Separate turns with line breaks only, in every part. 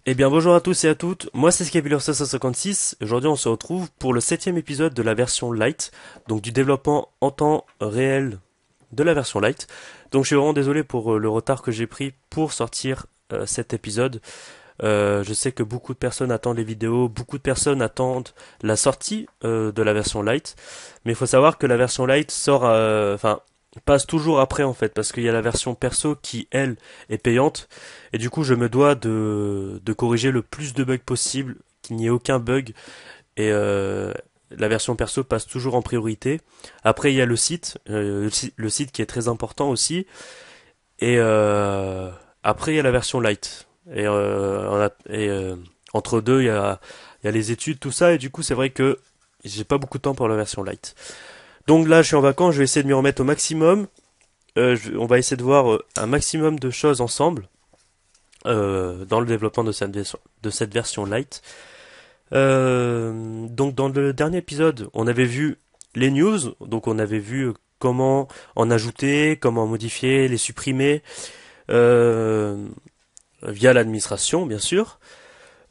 Eh bien bonjour à tous et à toutes, moi c'est Scapular556, aujourd'hui on se retrouve pour le septième épisode de la version Lite, donc du développement en temps réel de la version Lite. Donc je suis vraiment désolé pour le retard que j'ai pris pour sortir cet épisode. Je sais que beaucoup de personnes attendent les vidéos, beaucoup de personnes attendent la sortie de la version Lite, mais il faut savoir que la version Lite sort, passe toujours après en fait, parce qu'il y a la version perso qui elle est payante, et du coup je me dois de corriger le plus de bugs possible, qu'il n'y ait aucun bug, et la version perso passe toujours en priorité. Après il y a le site qui est très important aussi, et après il y a la version Lite. Entre deux, il y a les études, tout ça, et du coup, c'est vrai que j'ai pas beaucoup de temps pour la version light. Donc là, je suis en vacances, je vais essayer de m'y remettre au maximum. On va essayer de voir un maximum de choses ensemble dans le développement de cette version light. Donc dans le dernier épisode, on avait vu les news, donc on avait vu comment en ajouter, comment modifier, les supprimer euh, via l'administration, bien sûr.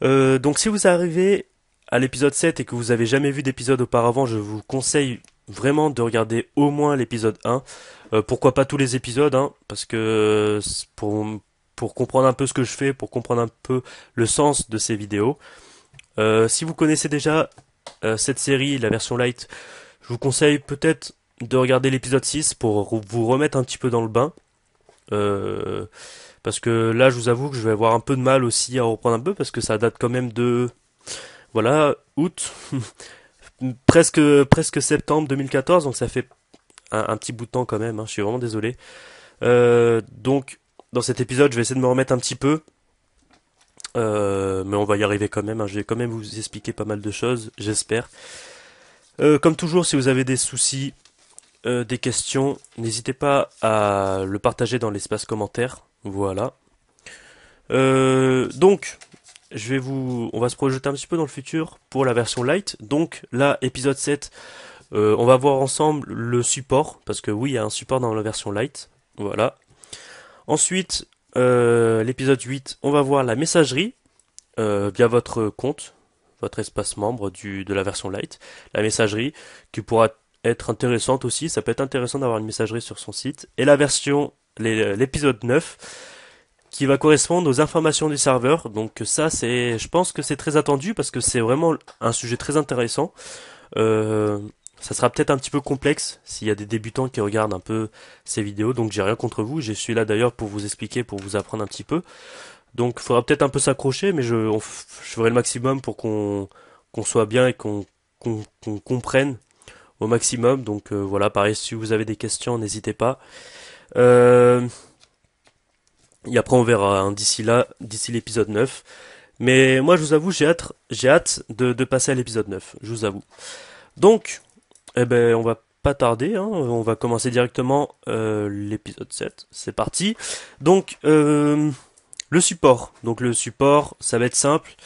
Donc si vous arrivez à l'épisode 7 et que vous avez jamais vu d'épisode auparavant, je vous conseille vraiment de regarder au moins l'épisode 1. Pourquoi pas tous les épisodes, hein, parce que pour comprendre un peu ce que je fais, pour comprendre un peu le sens de ces vidéos. Si vous connaissez déjà cette série, la version light, je vous conseille peut-être de regarder l'épisode 6 pour vous remettre un petit peu dans le bain. Euh, Parce que là, je vous avoue que je vais avoir un peu de mal aussi à reprendre un peu parce que ça date quand même de, voilà, août, presque septembre 2014, donc ça fait un petit bout de temps quand même, hein, je suis vraiment désolé. Donc, dans cet épisode, je vais essayer de me remettre un petit peu, mais on va y arriver quand même, hein, je vais quand même vous expliquer pas mal de choses, j'espère. Comme toujours, si vous avez des soucis, des questions, n'hésitez pas à le partager dans l'espace commentaire, voilà. Donc, on va se projeter un petit peu dans le futur pour la version light. Donc là, épisode 7, on va voir ensemble le support, parce que oui, il y a un support dans la version light. Voilà. Ensuite, l'épisode 8, on va voir la messagerie via votre compte, votre espace membre de la version light. La messagerie qui pourra être intéressante aussi. Ça peut être intéressant d'avoir une messagerie sur son site. Et l'épisode 9 qui va correspondre aux informations du serveur. Donc ça, je pense que c'est très attendu parce que c'est vraiment un sujet très intéressant. Euh, Ça sera peut-être un petit peu complexe s'il y a des débutants qui regardent un peu ces vidéos. Donc j'ai rien contre vous. Je suis là d'ailleurs pour vous expliquer, pour vous apprendre un petit peu. Donc il faudra peut-être un peu s'accrocher, mais je ferai le maximum pour qu'on soit bien et qu'on comprenne au maximum. Donc voilà, pareil, si vous avez des questions, n'hésitez pas. Euh, et après, on verra hein, d'ici l'épisode 9. Mais moi, je vous avoue, j'ai hâte de passer à l'épisode 9. Je vous avoue. Donc, eh ben, on va pas tarder. Hein, on va commencer directement l'épisode 7. C'est parti. Donc, le support. Donc, le support, ça va être simple.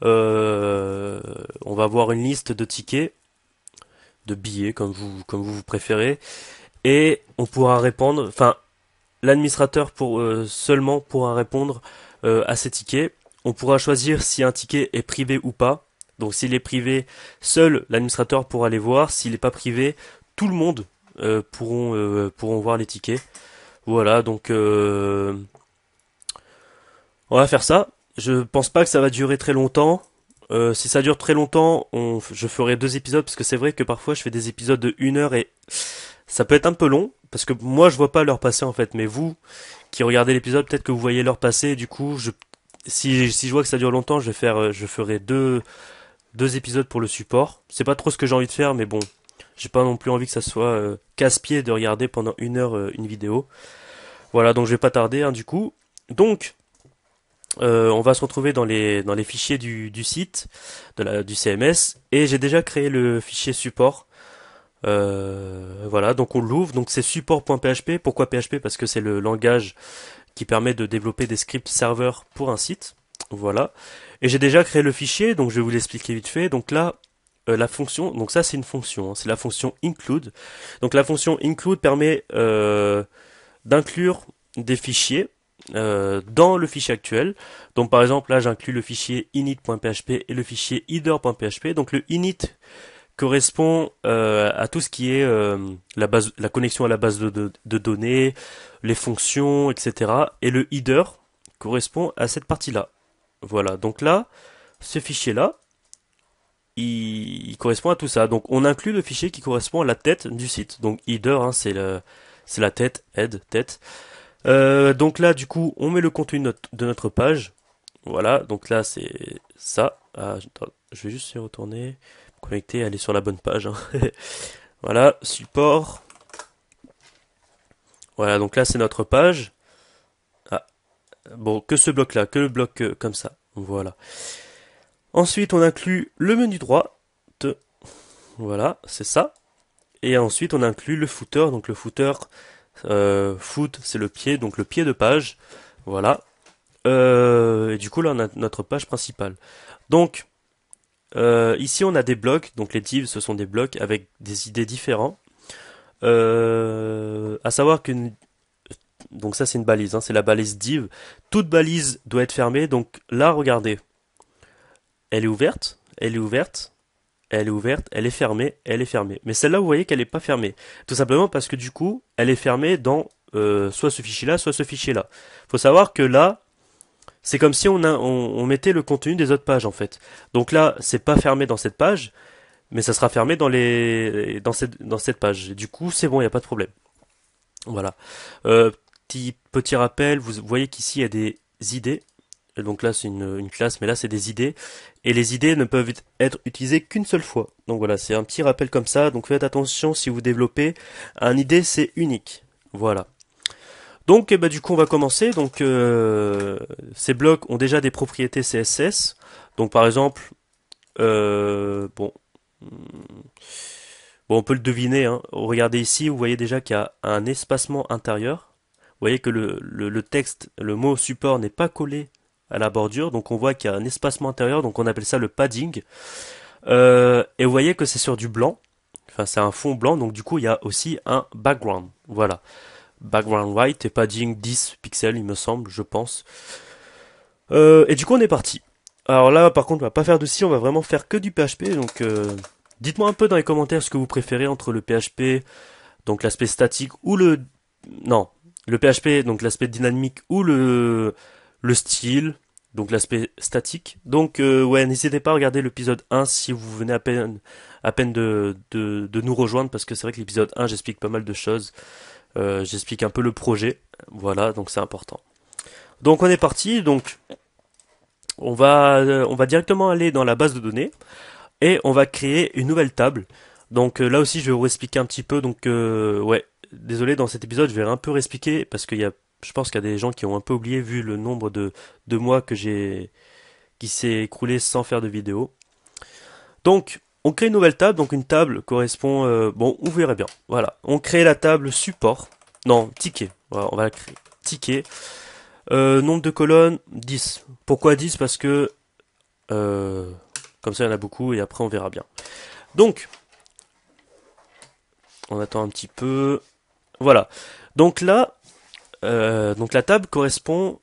On va avoir une liste de tickets, de billets, comme vous préférez. Et on pourra répondre. Enfin, l'administrateur seulement pourra répondre à ces tickets. On pourra choisir si un ticket est privé ou pas. Donc s'il est privé, seul l'administrateur pourra les voir. S'il n'est pas privé, tout le monde pourront voir les tickets. Voilà, donc on va faire ça. Je pense pas que ça va durer très longtemps. Si ça dure très longtemps, je ferai deux épisodes parce que c'est vrai que parfois je fais des épisodes de 1 heure et ça peut être un peu long parce que moi je vois pas l'heure passer en fait, mais vous qui regardez l'épisode, peut-être que vous voyez l'heure passer. Et du coup, si je vois que ça dure longtemps, je ferai deux épisodes pour le support. C'est pas trop ce que j'ai envie de faire, mais bon, j'ai pas non plus envie que ça soit casse-pied de regarder pendant 1 heure une vidéo. Voilà, donc je vais pas tarder du coup. Donc on va se retrouver dans les fichiers du site, du CMS, et j'ai déjà créé le fichier support. Voilà, donc on l'ouvre, donc c'est support.php. Pourquoi PHP? Parce que c'est le langage qui permet de développer des scripts serveurs pour un site. Voilà. Et j'ai déjà créé le fichier, donc je vais vous l'expliquer vite fait. Donc là, la fonction, donc ça c'est une fonction, hein, c'est la fonction include. Donc la fonction include permet d'inclure des fichiers. dans le fichier actuel. Donc par exemple là j'inclus le fichier init.php et le fichier header.php. Donc le init correspond à tout ce qui est la connexion à la base de données, les fonctions, etc. Et le header correspond à cette partie-là. Voilà, donc là, ce fichier-là, il correspond à tout ça. Donc on inclut le fichier qui correspond à la tête du site. Donc header, hein, c'est la tête, head, tête. Donc là, du coup, on met le contenu de notre page. Voilà, donc là, c'est ça. Ah, attends, je vais juste y retourner, connecter, aller sur la bonne page. Hein. Voilà, support. Voilà, donc là, c'est notre page. Ah, bon, que ce bloc-là, que le bloc comme ça. Voilà. Ensuite, on inclut le menu droit. Voilà, c'est ça. Et ensuite, on inclut le footer. Donc le footer, foot, c'est le pied, donc le pied de page. Voilà. Et du coup, là, on a notre page principale. Donc, ici, on a des blocs. Donc les divs, ce sont des blocs avec des idées différents. À savoir que donc ça, c'est une balise. Hein, c'est la balise div. Toute balise doit être fermée. Donc là, regardez. Elle est ouverte. Elle est ouverte. Elle est ouverte, elle est fermée, elle est fermée. Mais celle-là, vous voyez qu'elle n'est pas fermée. Tout simplement parce que du coup, elle est fermée dans soit ce fichier-là, soit ce fichier-là. Faut savoir que là, c'est comme si on mettait le contenu des autres pages en fait. Donc là, c'est pas fermé dans cette page, mais ça sera fermé dans cette page. Et du coup, c'est bon, il n'y a pas de problème. Voilà. Petit rappel, vous voyez qu'ici, il y a des idées. Donc là, c'est une classe, mais là, c'est des idées. Et les idées ne peuvent être utilisées qu'une seule fois. Donc voilà, c'est un petit rappel comme ça. Donc faites attention si vous développez. Un idée, c'est unique. Voilà. Donc, du coup, on va commencer. Donc, ces blocs ont déjà des propriétés CSS. Donc, par exemple, bon, on peut le deviner. Hein. Regardez ici, vous voyez déjà qu'il y a un espacement intérieur. Vous voyez que le texte, le mot support n'est pas collé à la bordure, donc on voit qu'il y a un espacement intérieur, donc on appelle ça le padding. Et vous voyez que c'est sur du blanc, enfin c'est un fond blanc, donc du coup il y a aussi un background. Voilà, background white et padding 10 pixels, il me semble, je pense. Et du coup on est parti. Alors là, par contre, on va pas faire de si, on va vraiment faire que du PHP, donc dites-moi un peu dans les commentaires ce que vous préférez entre le PHP, donc l'aspect statique, ou non, le PHP, donc l'aspect dynamique, ou le style, donc l'aspect statique. Donc ouais, n'hésitez pas à regarder l'épisode 1 si vous venez à peine de nous rejoindre, parce que c'est vrai que l'épisode 1, j'explique pas mal de choses. J'explique un peu le projet. Voilà, donc c'est important. Donc on est parti, donc on va directement aller dans la base de données et on va créer une nouvelle table. Donc là aussi je vais vous expliquer un petit peu, donc ouais, désolé, dans cet épisode je vais un peu réexpliquer parce je pense qu'il y a des gens qui ont un peu oublié vu le nombre de mois qui s'est écroulé sans faire de vidéo. Donc, on crée une nouvelle table. Donc, une table correspond, bon, vous verrez bien. Voilà. On crée la table support. Non, ticket. Voilà, on va la créer. Ticket. Nombre de colonnes, 10. Pourquoi 10? Parce que, comme ça, il y en a beaucoup et après, on verra bien. Donc, on attend un petit peu. Voilà. Donc là, donc la table correspond,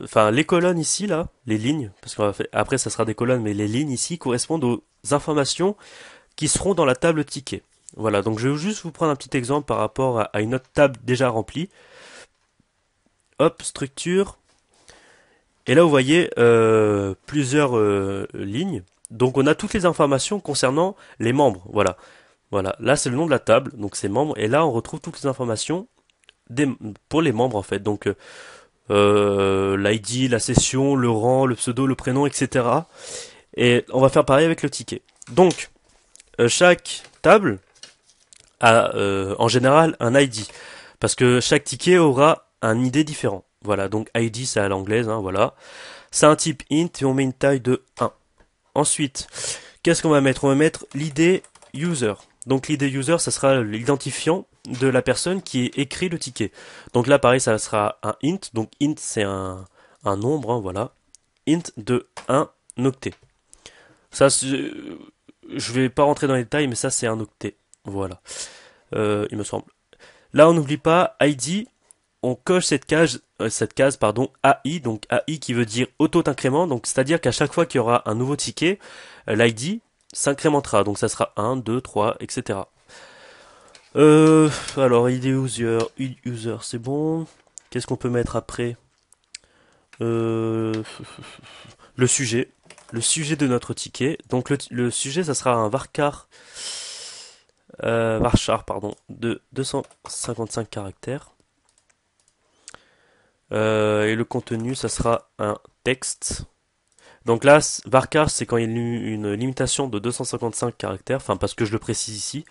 enfin les colonnes ici là, les lignes, parce qu'on va faire, après ça sera des colonnes, mais les lignes ici correspondent aux informations qui seront dans la table ticket. Voilà, donc je vais juste vous prendre un petit exemple par rapport à une autre table déjà remplie. Hop, structure. Et là vous voyez plusieurs lignes. Donc on a toutes les informations concernant les membres. Voilà, voilà. Là c'est le nom de la table, donc c'est membres. Et là on retrouve toutes les informations pour les membres en fait. Donc l'ID, la session, le rang, le pseudo, le prénom, etc. Et on va faire pareil avec le ticket. Donc chaque table a en général un ID parce que chaque ticket aura un ID différent. Voilà, donc ID c'est à l'anglaise, hein, voilà. C'est un type int et on met une taille de 1. Ensuite, qu'est-ce qu'on va mettre? On va mettre l'ID user. Donc l'ID user, ça sera l'identifiant de la personne qui écrit le ticket. Donc là, pareil, ça sera un int. Donc int, c'est un nombre, hein, voilà. Int de 1 octet. Ça, je vais pas rentrer dans les détails, mais ça, c'est un octet. Voilà. Il me semble. Là, on n'oublie pas, ID, on coche cette case cette case, pardon, AI, donc AI qui veut dire auto-incrément, donc c'est-à-dire qu'à chaque fois qu'il y aura un nouveau ticket, l'ID s'incrémentera, donc ça sera 1, 2, 3, etc. Alors, ID user, c'est bon. Qu'est-ce qu'on peut mettre après? Euh, le sujet. Le sujet de notre ticket. Donc le sujet, ça sera un varchar, pardon, de 255 caractères. Et le contenu, ça sera un texte. Donc là, varchar, c'est quand il y a une limitation de 255 caractères, enfin parce que je le précise ici.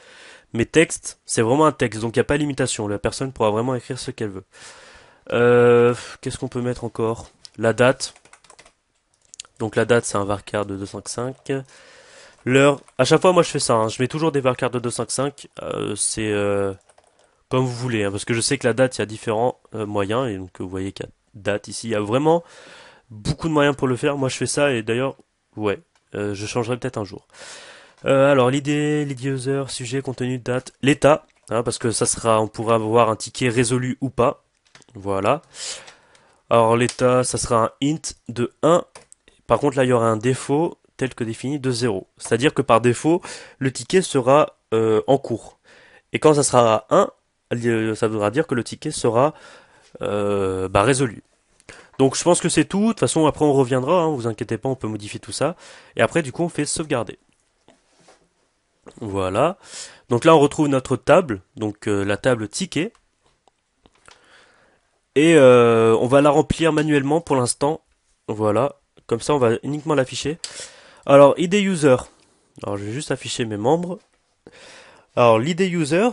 Mais texte, c'est vraiment un texte, donc il n'y a pas de limitation. La personne pourra vraiment écrire ce qu'elle veut. Qu'est-ce qu'on peut mettre encore? La date. Donc la date, c'est un varchar de 255. L'heure, à chaque fois, moi je fais ça. Hein. Je mets toujours des varchars de 255. C'est comme vous voulez, hein, parce que je sais que la date, il y a différents moyens. Et donc vous voyez qu'il y a date ici. Il y a vraiment beaucoup de moyens pour le faire. Moi je fais ça et d'ailleurs, ouais, je changerai peut-être un jour. Alors l'idée user, sujet, contenu, date, l'état, hein, parce que ça sera, on pourra avoir un ticket résolu ou pas. Voilà. Alors l'état, ça sera un int de 1. Par contre là, il y aura un défaut tel que défini de 0. C'est-à-dire que par défaut, le ticket sera en cours. Et quand ça sera à 1, ça voudra dire que le ticket sera résolu. Donc je pense que c'est tout. De toute façon, après on reviendra, hein, vous inquiétez pas, on peut modifier tout ça. Et après, du coup, on fait sauvegarder. Voilà. Donc là, on retrouve notre table, donc la table ticket. Et on va la remplir manuellement pour l'instant. Voilà. Comme ça, on va uniquement l'afficher. Alors, ID user. Alors, je vais juste afficher mes membres. Alors, l'ID user,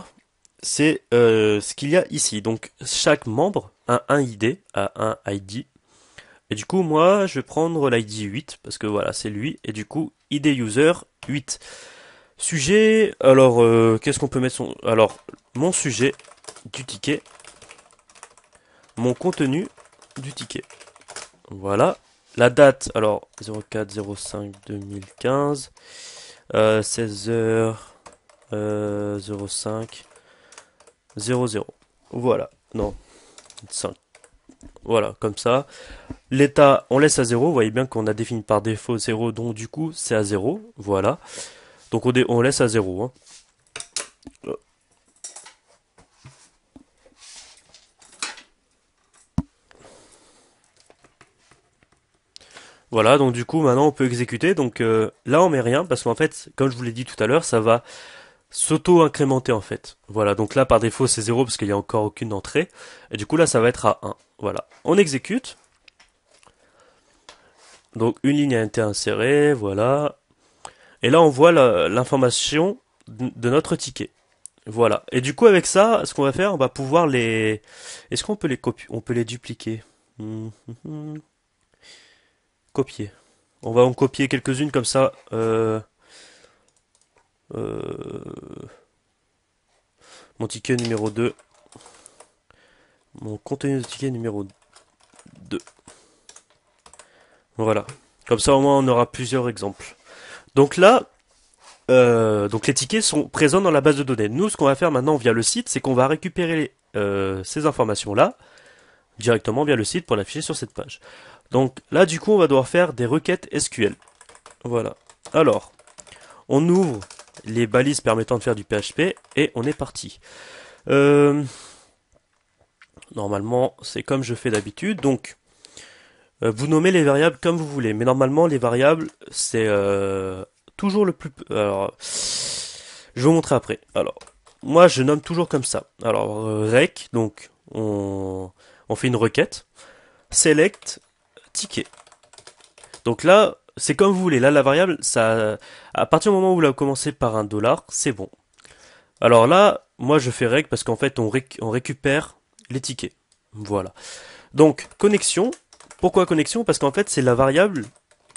c'est ce qu'il y a ici. Donc, chaque membre a un ID, a un ID. Et du coup, moi, je vais prendre l'ID 8, parce que voilà, c'est lui. Et du coup, ID user 8. Sujet, alors, qu'est-ce qu'on peut mettre Alors, mon sujet du ticket. Mon contenu du ticket. Voilà. La date, alors, 04-05-2015. 16h 05 00. Voilà. Non. 5. Voilà, comme ça. L'état, on laisse à 0. Vous voyez bien qu'on a défini par défaut 0, donc du coup, c'est à 0. Voilà. Donc on laisse à 0. Hein. Voilà, donc du coup, maintenant on peut exécuter. Donc là, on met rien, parce qu'en fait, comme je vous l'ai dit tout à l'heure, ça va s'auto-incrémenter en fait. Voilà, donc là par défaut c'est 0 parce qu'il n'y a encore aucune entrée. Et du coup là ça va être à 1. Voilà. On exécute. Donc une ligne a été insérée, voilà. Et là on voit l'information de notre ticket. Voilà. Et du coup avec ça, ce qu'on va faire, on va pouvoir les... Est-ce qu'on peut les copier? On peut les dupliquer. Copier. On va en copier quelques-unes comme ça. Euh, Mon ticket numéro 2. Mon contenu de ticket numéro 2. Voilà. Comme ça, au moins, on aura plusieurs exemples. Donc là, donc les tickets sont présents dans la base de données. Nous, ce qu'on va faire maintenant via le site, c'est qu'on va récupérer ces informations-là directement via le site pour l'afficher sur cette page. Donc là, du coup, on va devoir faire des requêtes SQL. Voilà. Alors, on ouvre les balises permettant de faire du PHP et on est parti. Normalement, c'est comme je fais d'habitude. Donc, vous nommez les variables comme vous voulez, mais normalement les variables c'est toujours le plus. Alors, je vais vous montrer après. Alors, moi je nomme toujours comme ça. Alors rec, donc on fait une requête, select ticket. Donc là c'est comme vous voulez. Là la variable, ça, à partir du moment où vous la commencez par un dollar, c'est bon. Alors là, moi je fais rec parce qu'en fait on récupère les tickets. Voilà. Donc connexion. Pourquoi connexion? Parce qu'en fait, c'est la variable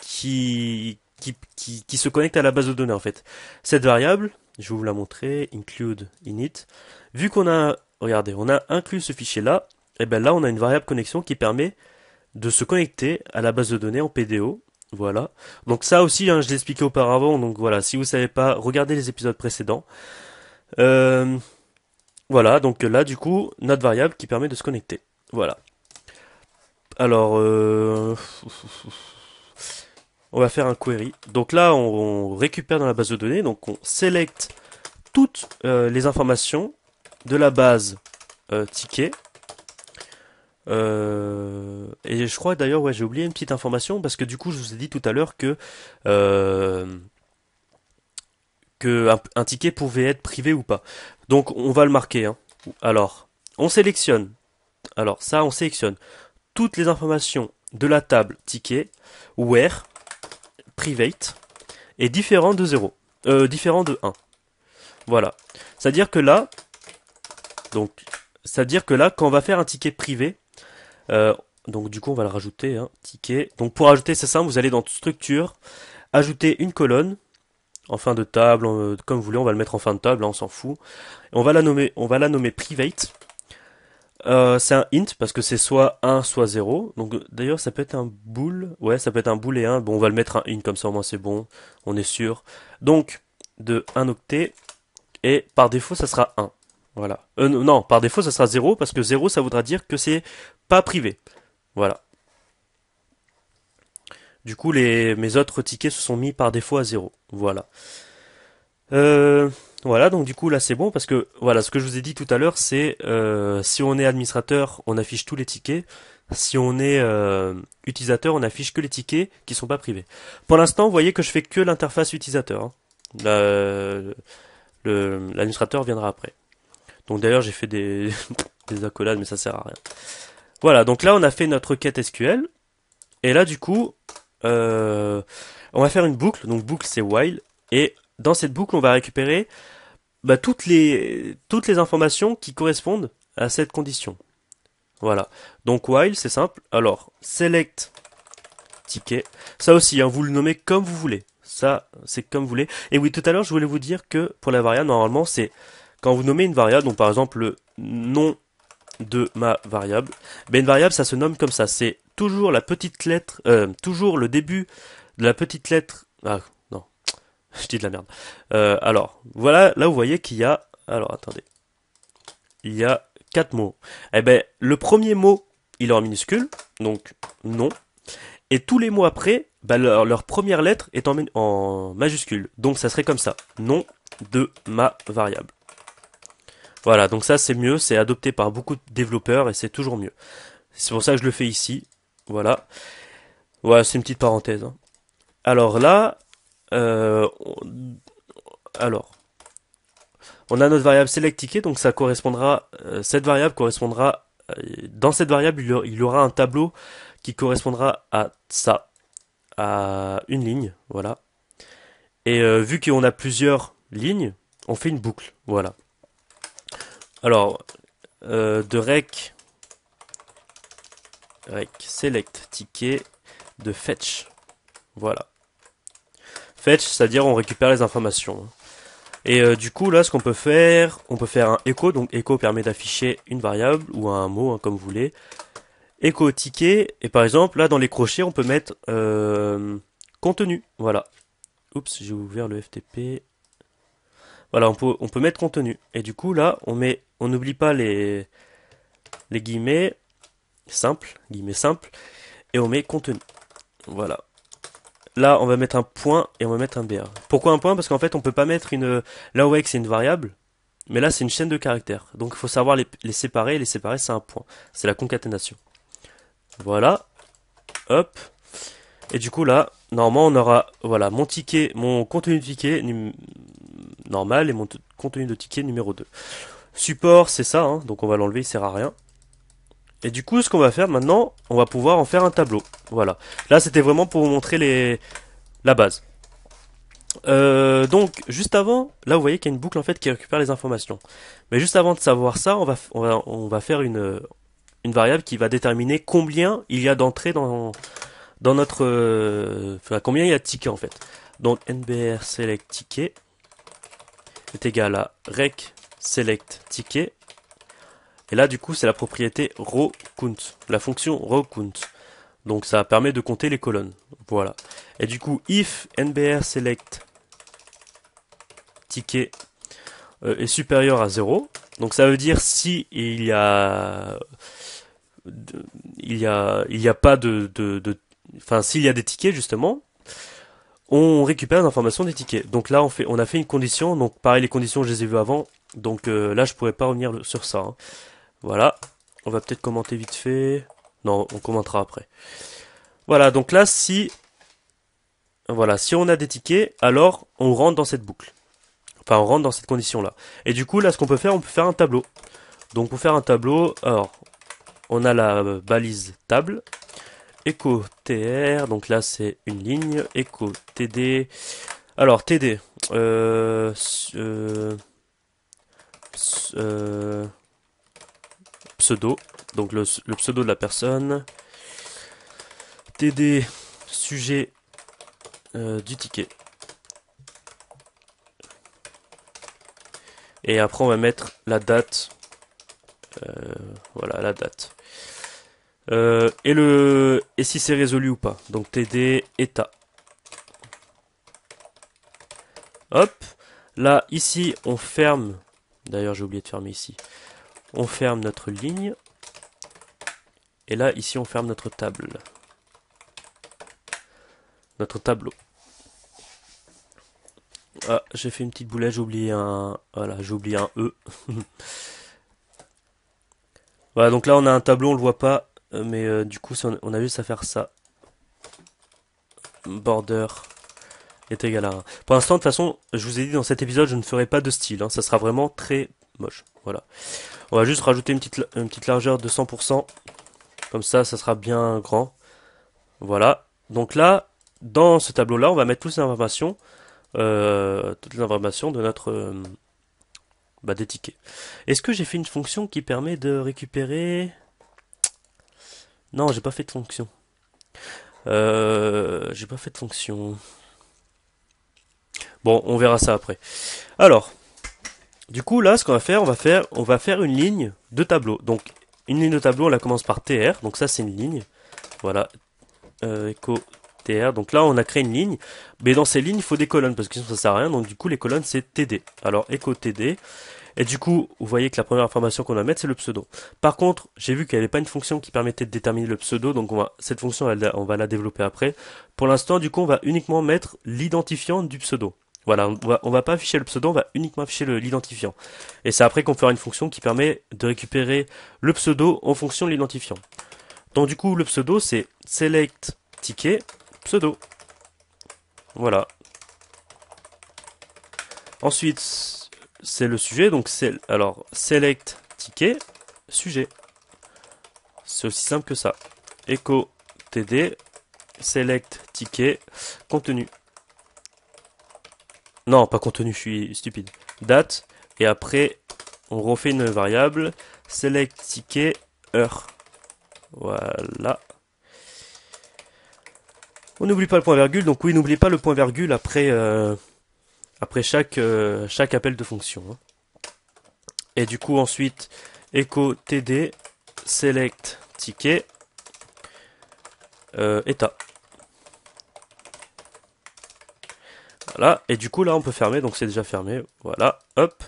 qui se connecte à la base de données, en fait. Cette variable, je vais vous la montrer, include init. Vu qu'on a, regardez, on a inclus ce fichier-là, et bien là, on a une variable connexion qui permet de se connecter à la base de données en PDO. Voilà. Donc ça aussi, hein, je l'ai expliqué auparavant, donc voilà, si vous savez pas, regardez les épisodes précédents. Voilà, donc là, du coup, notre variable qui permet de se connecter. Voilà. Alors, on va faire un query. Donc là, on récupère dans la base de données. Donc on sélecte toutes les informations de la base ticket. Et je crois d'ailleurs, ouais, j'ai oublié une petite information parce que du coup, je vous ai dit tout à l'heure euh, que un ticket pouvait être privé ou pas. Donc on va le marquer, hein. Alors, on sélectionne. Alors ça, on sélectionne toutes les informations de la table ticket where private est différent de 0, différent de 1. Voilà. C'est-à-dire que là, donc, c'est-à-dire que là, quand on va faire un ticket privé, euh, donc du coup, on va le rajouter, hein, ticket. Donc pour ajouter, c'est simple, vous allez dans structure, ajouter une colonne en fin de table, comme vous voulez, on va le mettre en fin de table, là, on s'en fout. Et on va la nommer private. C'est un int parce que c'est soit 1 soit 0. Donc d'ailleurs ça peut être un bool. Ouais, ça peut être un bool et 1. Bon, on va le mettre un int comme ça au moins c'est bon, on est sûr. Donc de 1 octet et par défaut ça sera 1. Voilà. Non, par défaut ça sera 0 parce que 0 ça voudra dire que c'est pas privé. Voilà. Du coup mes autres tickets se sont mis par défaut à 0. Voilà. Euh, voilà, donc du coup là c'est bon parce que voilà ce que je vous ai dit tout à l'heure c'est si on est administrateur on affiche tous les tickets, si on est utilisateur on affiche que les tickets qui sont pas privés. Pour l'instant vous voyez que je fais que l'interface utilisateur, hein. L'administrateur viendra après. Donc d'ailleurs j'ai fait des, des accolades mais ça sert à rien. Voilà, donc là on a fait notre requête SQL et là du coup euh, on va faire une boucle, donc boucle c'est while et dans cette boucle on va récupérer bah, toutes les informations qui correspondent à cette condition. Voilà. Donc while, c'est simple. Alors, select ticket. Ça aussi, hein, vous le nommez comme vous voulez. Ça, c'est comme vous voulez. Et oui, tout à l'heure, je voulais vous dire que pour la variable, normalement, c'est quand vous nommez une variable, donc par exemple le nom de ma variable, ben une variable, ça se nomme comme ça. C'est toujours la petite lettre, toujours le début de la petite lettre. Ah, non, je dis de la merde. Alors, voilà, là vous voyez qu'il y a. Alors, attendez. Il y a quatre mots. Eh ben, le premier mot, il est en minuscule, donc non. Et tous les mots après, bah, leur première lettre est en majuscule. Donc ça serait comme ça. Nom de ma variable. Voilà, donc ça c'est mieux, c'est adopté par beaucoup de développeurs et c'est toujours mieux. C'est pour ça que je le fais ici. Voilà. Voilà, c'est une petite parenthèse, hein. Alors là, euh, on- alors, on a notre variable select ticket, donc ça correspondra, cette variable correspondra, dans cette variable, il y aura un tableau qui correspondra à ça, à une ligne, voilà. Et vu qu'on a plusieurs lignes, on fait une boucle, voilà. Alors, de rec select ticket, de fetch, voilà. Fetch, c'est-à-dire on récupère les informations. Et du coup, là, ce qu'on peut faire, on peut faire un echo. Donc, echo permet d'afficher une variable ou un mot, hein, comme vous voulez. Echo ticket. Et par exemple, là, dans les crochets, on peut mettre contenu. Voilà. Oups, j'ai ouvert le FTP. Voilà, on peut mettre contenu. Et du coup, là, on n'oublie pas les guillemets simples, et on met contenu. Voilà. Là, on va mettre un point et on va mettre un BR. Pourquoi un point? Parce qu'en fait, on peut pas mettre une. Là, où c'est une variable, mais là, c'est une chaîne de caractères. Donc, il faut savoir les séparer. Et les séparer, c'est un point. C'est la concaténation. Voilà. Hop. Et du coup, là, normalement, on aura, voilà, mon ticket, mon contenu de ticket normal et mon contenu de ticket numéro 2. Support, c'est ça, hein, donc on va l'enlever, il sert à rien. Et du coup, ce qu'on va faire maintenant, on va pouvoir en faire un tableau. Voilà. Là, c'était vraiment pour vous montrer la base. Donc, juste avant, là, vous voyez qu'il y a une boucle en fait qui récupère les informations. Mais juste avant de savoir ça, on va faire une variable qui va déterminer combien il y a d'entrées dans notre, enfin, combien il y a de tickets en fait. Donc, nbr select ticket est égal à rec select ticket. Et là, du coup, c'est la propriété row count, la fonction row count. Donc, ça permet de compter les colonnes. Voilà. Et du coup, if nbr select ticket est supérieur à 0, donc ça veut dire si il y a il y a pas enfin, s'il y a des tickets, justement, on récupère les informations des tickets. Donc là, on a fait une condition. Donc pareil, les conditions, je les ai vues avant. Donc là, je pourrais pas revenir sur ça, hein. Voilà. On va peut-être commenter vite fait. Non, on commentera après. Voilà. Donc là, si on a des tickets, alors on rentre dans cette boucle. Enfin, on rentre dans cette condition-là. Et du coup, là, ce qu'on peut faire, on peut faire un tableau. Donc pour faire un tableau, alors, on a la balise table. Echo TR, donc là c'est une ligne. Echo TD. Alors TD. Euh, euh, euh, pseudo. Donc le pseudo de la personne. TD. Sujet du ticket. Et après on va mettre la date. Voilà la date. Et si c'est résolu ou pas. Donc TD état. Hop. Là, ici, on ferme. D'ailleurs, j'ai oublié de fermer ici. On ferme notre ligne. Et là, ici, on ferme notre table. Notre tableau. Ah, j'ai fait une petite boulette, j'ai oublié un... Voilà, j'ai oublié un E. Voilà, donc là, on a un tableau, on le voit pas. Mais du coup, on a juste à faire ça. Border est égal à 1. Pour l'instant, de toute façon, je vous ai dit dans cet épisode, je ne ferai pas de style, hein. Ça sera vraiment très moche. Voilà. On va juste rajouter une petite largeur de 100%. Comme ça sera bien grand. Voilà. Donc là, dans ce tableau-là, on va mettre toutes les informations de notre des tickets. Est-ce que j'ai fait une fonction qui permet de récupérer... Non, j'ai pas fait de fonction. J'ai pas fait de fonction. Bon, on verra ça après. Alors, du coup, là, ce qu'on va faire, on va faire une ligne de tableau. Donc, une ligne de tableau, on la commence par TR. Donc ça, c'est une ligne. Voilà. Echo TR. Donc là, on a créé une ligne. Mais dans ces lignes, il faut des colonnes parce que sinon, ça sert à rien. Donc du coup, les colonnes, c'est TD. Alors, Echo TD. Et du coup, vous voyez que la première information qu'on va mettre, c'est le pseudo. Par contre, j'ai vu qu'il n'y avait pas une fonction qui permettait de déterminer le pseudo. Donc cette fonction, on va la développer après. Pour l'instant, du coup, on va uniquement mettre l'identifiant du pseudo. Voilà, on va pas afficher le pseudo, on va uniquement afficher l'identifiant. Et c'est après qu'on fera une fonction qui permet de récupérer le pseudo en fonction de l'identifiant. Donc du coup, le pseudo, c'est select ticket pseudo. Voilà. Ensuite, c'est le sujet, donc alors select ticket sujet. C'est aussi simple que ça. Echo td select ticket contenu. Non, pas contenu, je suis stupide. Date, et après, on refait une variable, select ticket heure. Voilà. On n'oublie pas le point virgule, donc oui, n'oubliez pas le point virgule après chaque appel de fonction, hein. Et du coup, ensuite, echo td select ticket état. Voilà, et du coup là on peut fermer, donc c'est déjà fermé, voilà, hop.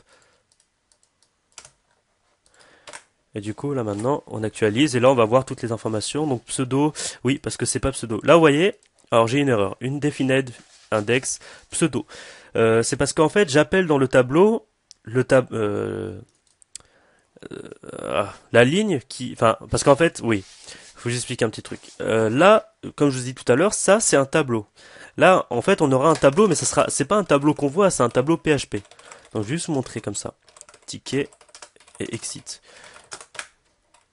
Et du coup là maintenant on actualise, et là on va voir toutes les informations, donc pseudo, oui parce que c'est pas pseudo. Là vous voyez, alors j'ai une erreur, une defined index pseudo. C'est parce qu'en fait j'appelle dans le tableau, la ligne qui, enfin, parce qu'en fait, oui, faut que j'explique un petit truc. Là, comme je vous ai dit tout à l'heure, ça c'est un tableau. Là, en fait, on aura un tableau, mais c'est pas un tableau qu'on voit, c'est un tableau PHP. Donc, je vais juste vous montrer comme ça. Ticket et exit.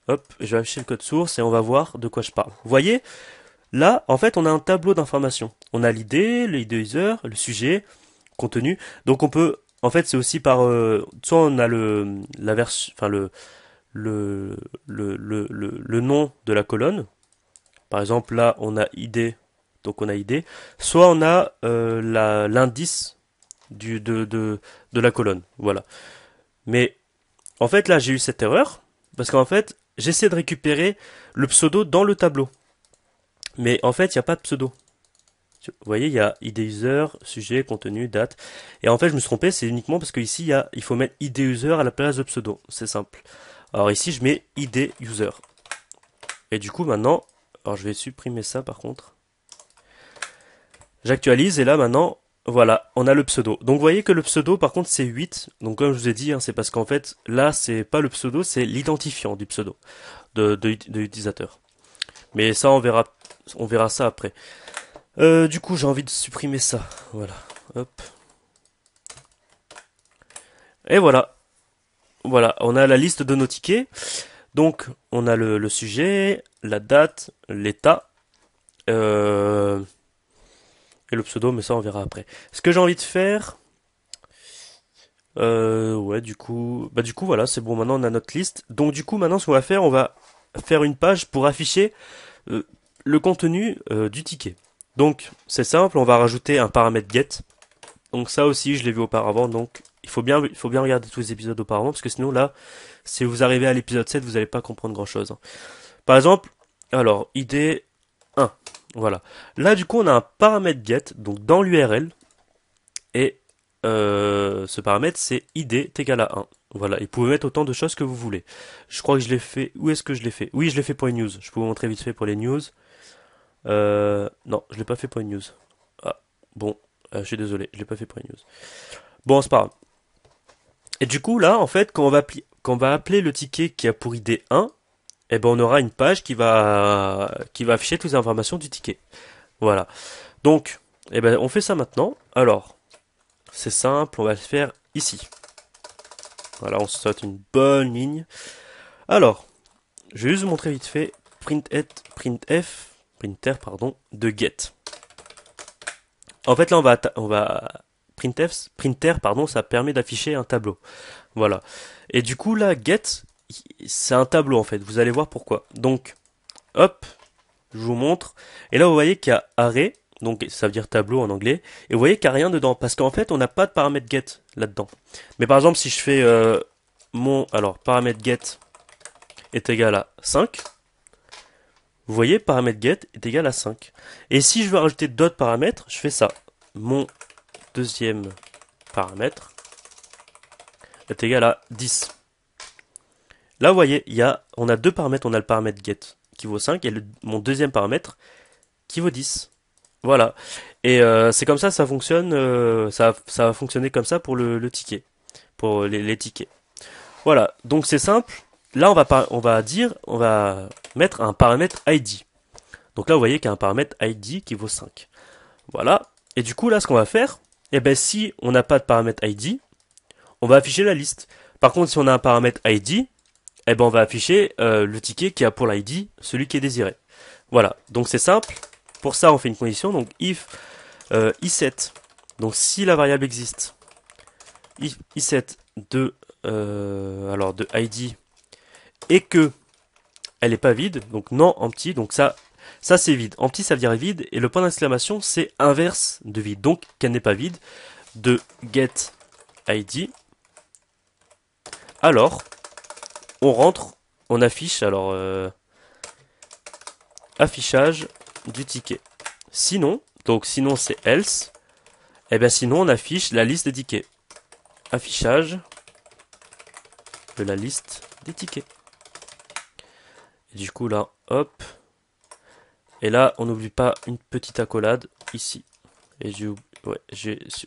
Hop, je vais afficher le code source et on va voir de quoi je parle. Vous voyez, là, en fait, on a un tableau d'informations. On a l'id user, le sujet, contenu. Donc, on peut, en fait, c'est aussi par, soit on a la version, enfin le nom de la colonne. Par exemple, là, on a ID, donc on a ID. Soit on a l'indice de la colonne. Voilà. Mais en fait, là, j'ai eu cette erreur parce qu'en fait, j'essaie de récupérer le pseudo dans le tableau. Mais en fait, il n'y a pas de pseudo. Vous voyez, il y a ID user, sujet, contenu, date. Et en fait, je me suis trompé, c'est uniquement parce qu'ici, il faut mettre ID user à la place de pseudo. C'est simple. Alors ici, je mets ID user. Et du coup, maintenant, alors je vais supprimer ça par contre. J'actualise et là maintenant, voilà, on a le pseudo. Donc vous voyez que le pseudo par contre c'est 8. Donc comme je vous ai dit, hein, c'est parce qu'en fait là c'est pas le pseudo, c'est l'identifiant du pseudo de l'utilisateur. Mais ça on verra ça après. Du coup j'ai envie de supprimer ça. Voilà, hop. Et voilà, voilà, on a la liste de nos tickets. Donc on a le sujet, la date, l'état. Et le pseudo, mais ça on verra après. Ce que j'ai envie de faire, ouais, du coup, voilà, c'est bon. Maintenant, on a notre liste. Donc, du coup, maintenant, ce qu'on va faire, on va faire une page pour afficher euh, le contenu du ticket. Donc, c'est simple. On va rajouter un paramètre get. Donc, ça aussi, je l'ai vu auparavant. Donc, il faut bien regarder tous les épisodes auparavant, parce que sinon, là, si vous arrivez à l'épisode 7, vous n'allez pas comprendre grand-chose. Par exemple, alors, ID 1. Voilà. Là, du coup, on a un paramètre get, donc dans l'URL, et ce paramètre c'est id est égal à 1. Voilà, et vous pouvez mettre autant de choses que vous voulez. Je crois que je l'ai fait. Où est-ce que je l'ai fait? Oui, je l'ai fait pour les news. Je peux vous montrer vite fait pour les news. Non, je l'ai pas fait pour les news. Ah, bon, je suis désolé, je l'ai pas fait pour les news. Bon, c'est pas grave. Et du coup, là, en fait, quand on va appeler le ticket qui a pour id 1, eh ben, on aura une page qui va afficher toutes les informations du ticket. Voilà. Donc, eh ben, on fait ça maintenant. Alors, c'est simple, on va le faire ici. Voilà, on se saute une bonne ligne. Alors, je vais juste vous montrer vite fait printer, pardon, de get. En fait, là, on va printer, pardon, ça permet d'afficher un tableau. Voilà. Et du coup, là, get, c'est un tableau, en fait. Vous allez voir pourquoi. Donc, hop, je vous montre. Et là, vous voyez qu'il y a array, donc ça veut dire tableau en anglais. Et vous voyez qu'il n'y a rien dedans, parce qu'en fait, on n'a pas de paramètre get là-dedans. Mais par exemple, si je fais alors, paramètre get est égal à 5, vous voyez, paramètre get est égal à 5. Et si je veux rajouter d'autres paramètres, je fais ça. Mon deuxième paramètre est égal à 10. Là, vous voyez, on a deux paramètres. On a le paramètre get qui vaut 5 et mon deuxième paramètre qui vaut 10. Voilà. Et c'est comme ça fonctionne. Ça va fonctionner comme ça pour le ticket. Pour les tickets. Voilà. Donc c'est simple. Là, on va mettre un paramètre ID. Donc là, vous voyez qu'il y a un paramètre ID qui vaut 5. Voilà. Et du coup, là, ce qu'on va faire, eh ben, si on n'a pas de paramètre ID, on va afficher la liste. Par contre, si on a un paramètre ID, eh ben, on va afficher le ticket qui a pour l'ID celui qui est désiré. Voilà. Donc c'est simple. Pour ça, on fait une condition. Donc if i7. Donc si la variable existe, if i7 de de ID et que elle est pas vide, donc non empty, donc ça c'est vide. Empty ça veut dire vide et le point d'exclamation c'est inverse de vide, donc qu'elle n'est pas vide, de get ID. Alors on rentre, on affiche, alors affichage du ticket. Sinon, donc sinon c'est else, et bien sinon on affiche la liste des tickets. Affichage de la liste des tickets. Et du coup là, hop. Et là, on n'oublie pas une petite accolade ici. Et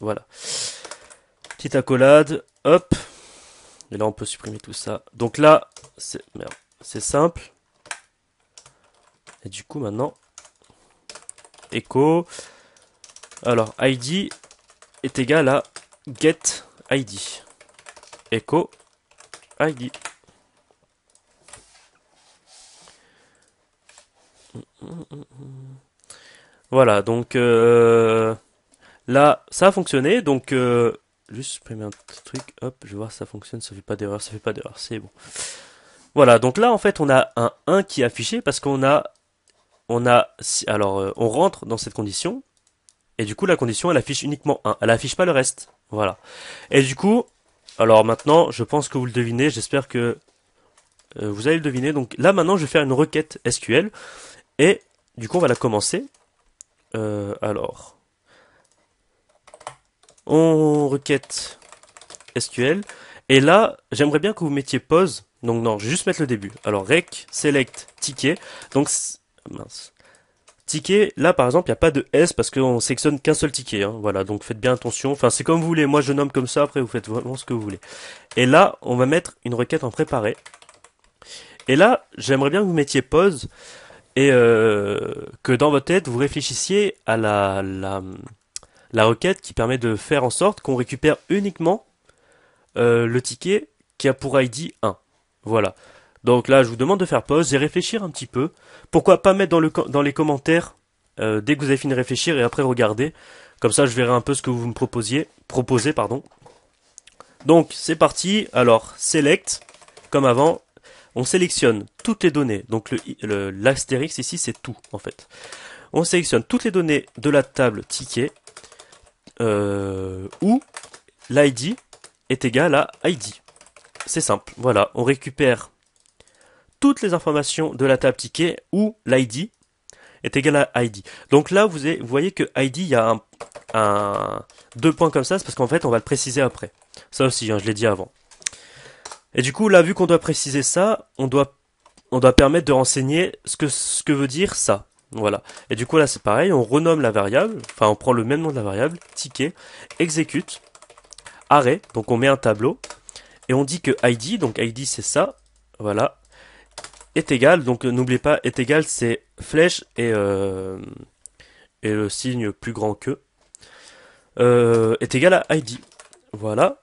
voilà. Petite accolade, hop. Et là, on peut supprimer tout ça. Donc là, c'est simple. Et du coup, maintenant, echo. Alors, ID est égal à get ID. Echo ID. Voilà, donc là, ça a fonctionné. Donc, juste supprimer un petit truc. Hop, je vais voir si ça fonctionne. Ça fait pas d'erreur, c'est bon. Voilà, donc là, en fait, on a un 1 qui est affiché parce on rentre dans cette condition. Et du coup, la condition, elle affiche uniquement 1. Elle affiche pas le reste. Voilà. Et du coup, alors maintenant, je pense que vous le devinez. J'espère que vous allez le deviner. Donc là, maintenant, je vais faire une requête SQL. Et du coup, on va la commencer. Alors, on requête SQL. Et là, j'aimerais bien que vous mettiez pause Donc non, je vais juste mettre le début. Alors rec, select, ticket. Donc, mince. Ticket, là par exemple, il n'y a pas de S parce qu'on sélectionne qu'un seul ticket. Hein. Voilà, donc faites bien attention. Enfin, c'est comme vous voulez. Moi, je nomme comme ça. Après, vous faites vraiment ce que vous voulez. Et là, on va mettre une requête en préparé. Et là, j'aimerais bien que vous mettiez pause et que dans votre tête, vous réfléchissiez à la requête qui permet de faire en sorte qu'on récupère uniquement le ticket qui a pour ID 1. Voilà. Donc là, je vous demande de faire pause et réfléchir un petit peu. Pourquoi pas mettre dans les commentaires dès que vous avez fini de réfléchir et après regarder. Comme ça, je verrai un peu ce que vous me proposez, pardon. Donc, c'est parti. Alors, select, comme avant, on sélectionne toutes les données. Donc, l'astérix ici, c'est tout, en fait. On sélectionne toutes les données de la table ticket où l'ID est égal à ID. C'est simple. Voilà, on récupère toutes les informations de la table ticket où l'ID est égal à ID. Donc là, vous voyez que ID, il y a deux points comme ça, c'est parce qu'en fait, on va le préciser après. Ça aussi, hein, je l'ai dit avant. Et du coup, là, vu qu'on doit préciser ça, on doit permettre de renseigner ce que veut dire ça. Voilà. Et du coup, là, c'est pareil, on renomme la variable, enfin, on prend le même nom de la variable, ticket, exécute, arrêt, donc on met un tableau, et on dit que ID, donc ID c'est ça, voilà, est égal, donc n'oubliez pas, est égal, c'est flèche et le signe plus grand que, est égal à ID. Voilà.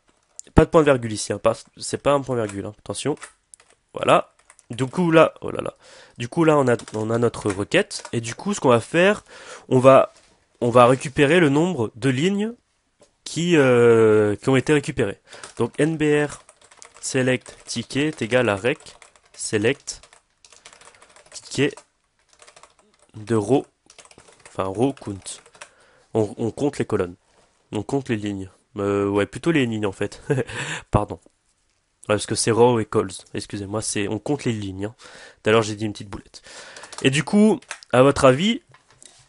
Pas de point virgule ici, hein, c'est pas un point virgule, hein, attention. Voilà. Du coup là, oh là là. Du coup là, on a notre requête, et du coup, ce qu'on va faire, on va récupérer le nombre de lignes qui ont été récupérées. Donc nbr select ticket est égal à rec select ticket de row, enfin row count. On compte les colonnes, on compte les lignes. Ouais, plutôt les lignes en fait. Pardon. Ouais, parce que c'est row et calls. Excusez-moi, on compte les lignes. Hein. D'ailleurs, j'ai dit une petite boulette. Et du coup, à votre avis,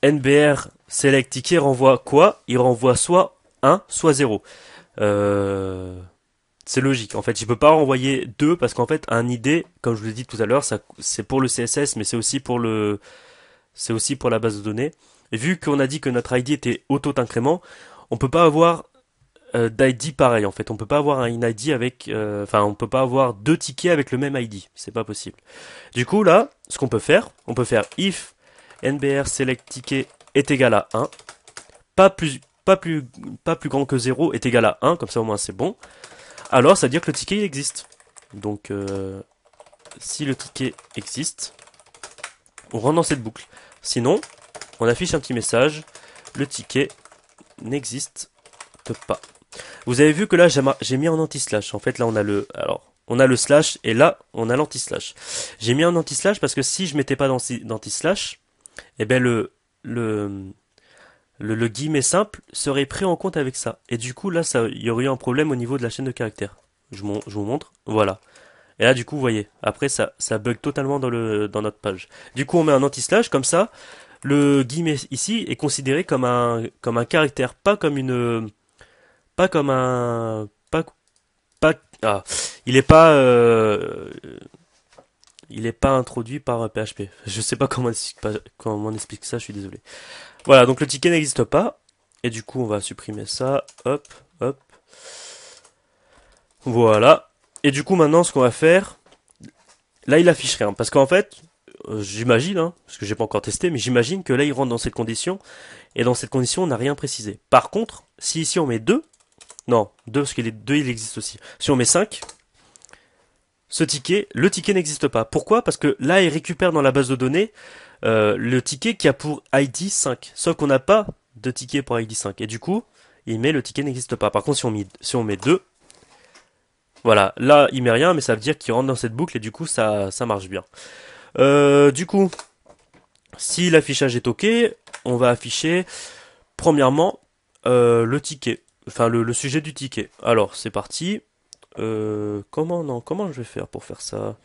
nbr select ticket renvoie quoi? Il renvoie soit 1, soit 0. C'est logique. En fait, je peux pas renvoyer 2 parce qu'en fait, un ID, comme je vous l'ai dit tout à l'heure, c'est pour le CSS, mais c'est aussi pour la base de données. Et vu qu'on a dit que notre ID était auto-incrément, on peut pas avoir d'ID pareil. En fait, on peut pas avoir un ID avec, on peut pas avoir deux tickets avec le même ID. C'est pas possible. Du coup, là, ce qu'on peut faire if nbr select ticket est égal à 1, pas plus grand que 0 est égal à 1, comme ça au moins c'est bon. Alors, ça veut dire que le ticket il existe. Donc, si le ticket existe, on rentre dans cette boucle. Sinon, on affiche un petit message, le ticket n'existe pas. Vous avez vu que là, j'ai mis en anti-slash. En fait, là, on a le slash et là, on a l'anti-slash. J'ai mis en anti-slash parce que si je mettais pas d'anti-slash, eh ben le guillemet simple serait pris en compte avec ça. Et du coup, là, il y aurait eu un problème au niveau de la chaîne de caractères. Je vous montre. Voilà. Et là, du coup, vous voyez. Après, ça bug totalement dans notre page. Du coup, on met un anti-slash, comme ça. Le guillemet ici est considéré comme un caractère, pas comme un, il est pas, introduit par PHP. Je sais pas comment on explique ça, je suis désolé. Voilà, donc le ticket n'existe pas. Et du coup, on va supprimer ça. Hop, hop. Voilà. Et du coup, maintenant, ce qu'on va faire, là, il affiche rien. Parce qu'en fait, j'imagine, hein, parce que j'ai pas encore testé, mais j'imagine que là, il rentre dans cette condition. Et dans cette condition, on n'a rien précisé. Par contre, si ici on met 2, non, 2, parce que les 2, il existe aussi. Si on met 5, le ticket n'existe pas. Pourquoi? Parce que là, il récupère dans la base de données le ticket qui a pour ID 5. Sauf qu'on n'a pas de ticket pour ID 5. Et du coup, il met le ticket n'existe pas. Par contre, si on met 2, voilà, là, il met rien, mais ça veut dire qu'il rentre dans cette boucle et du coup, ça marche bien. Du coup, si l'affichage est OK, on va afficher, premièrement, le ticket. Enfin, le sujet du ticket. Alors, c'est parti. Comment je vais faire pour faire ça?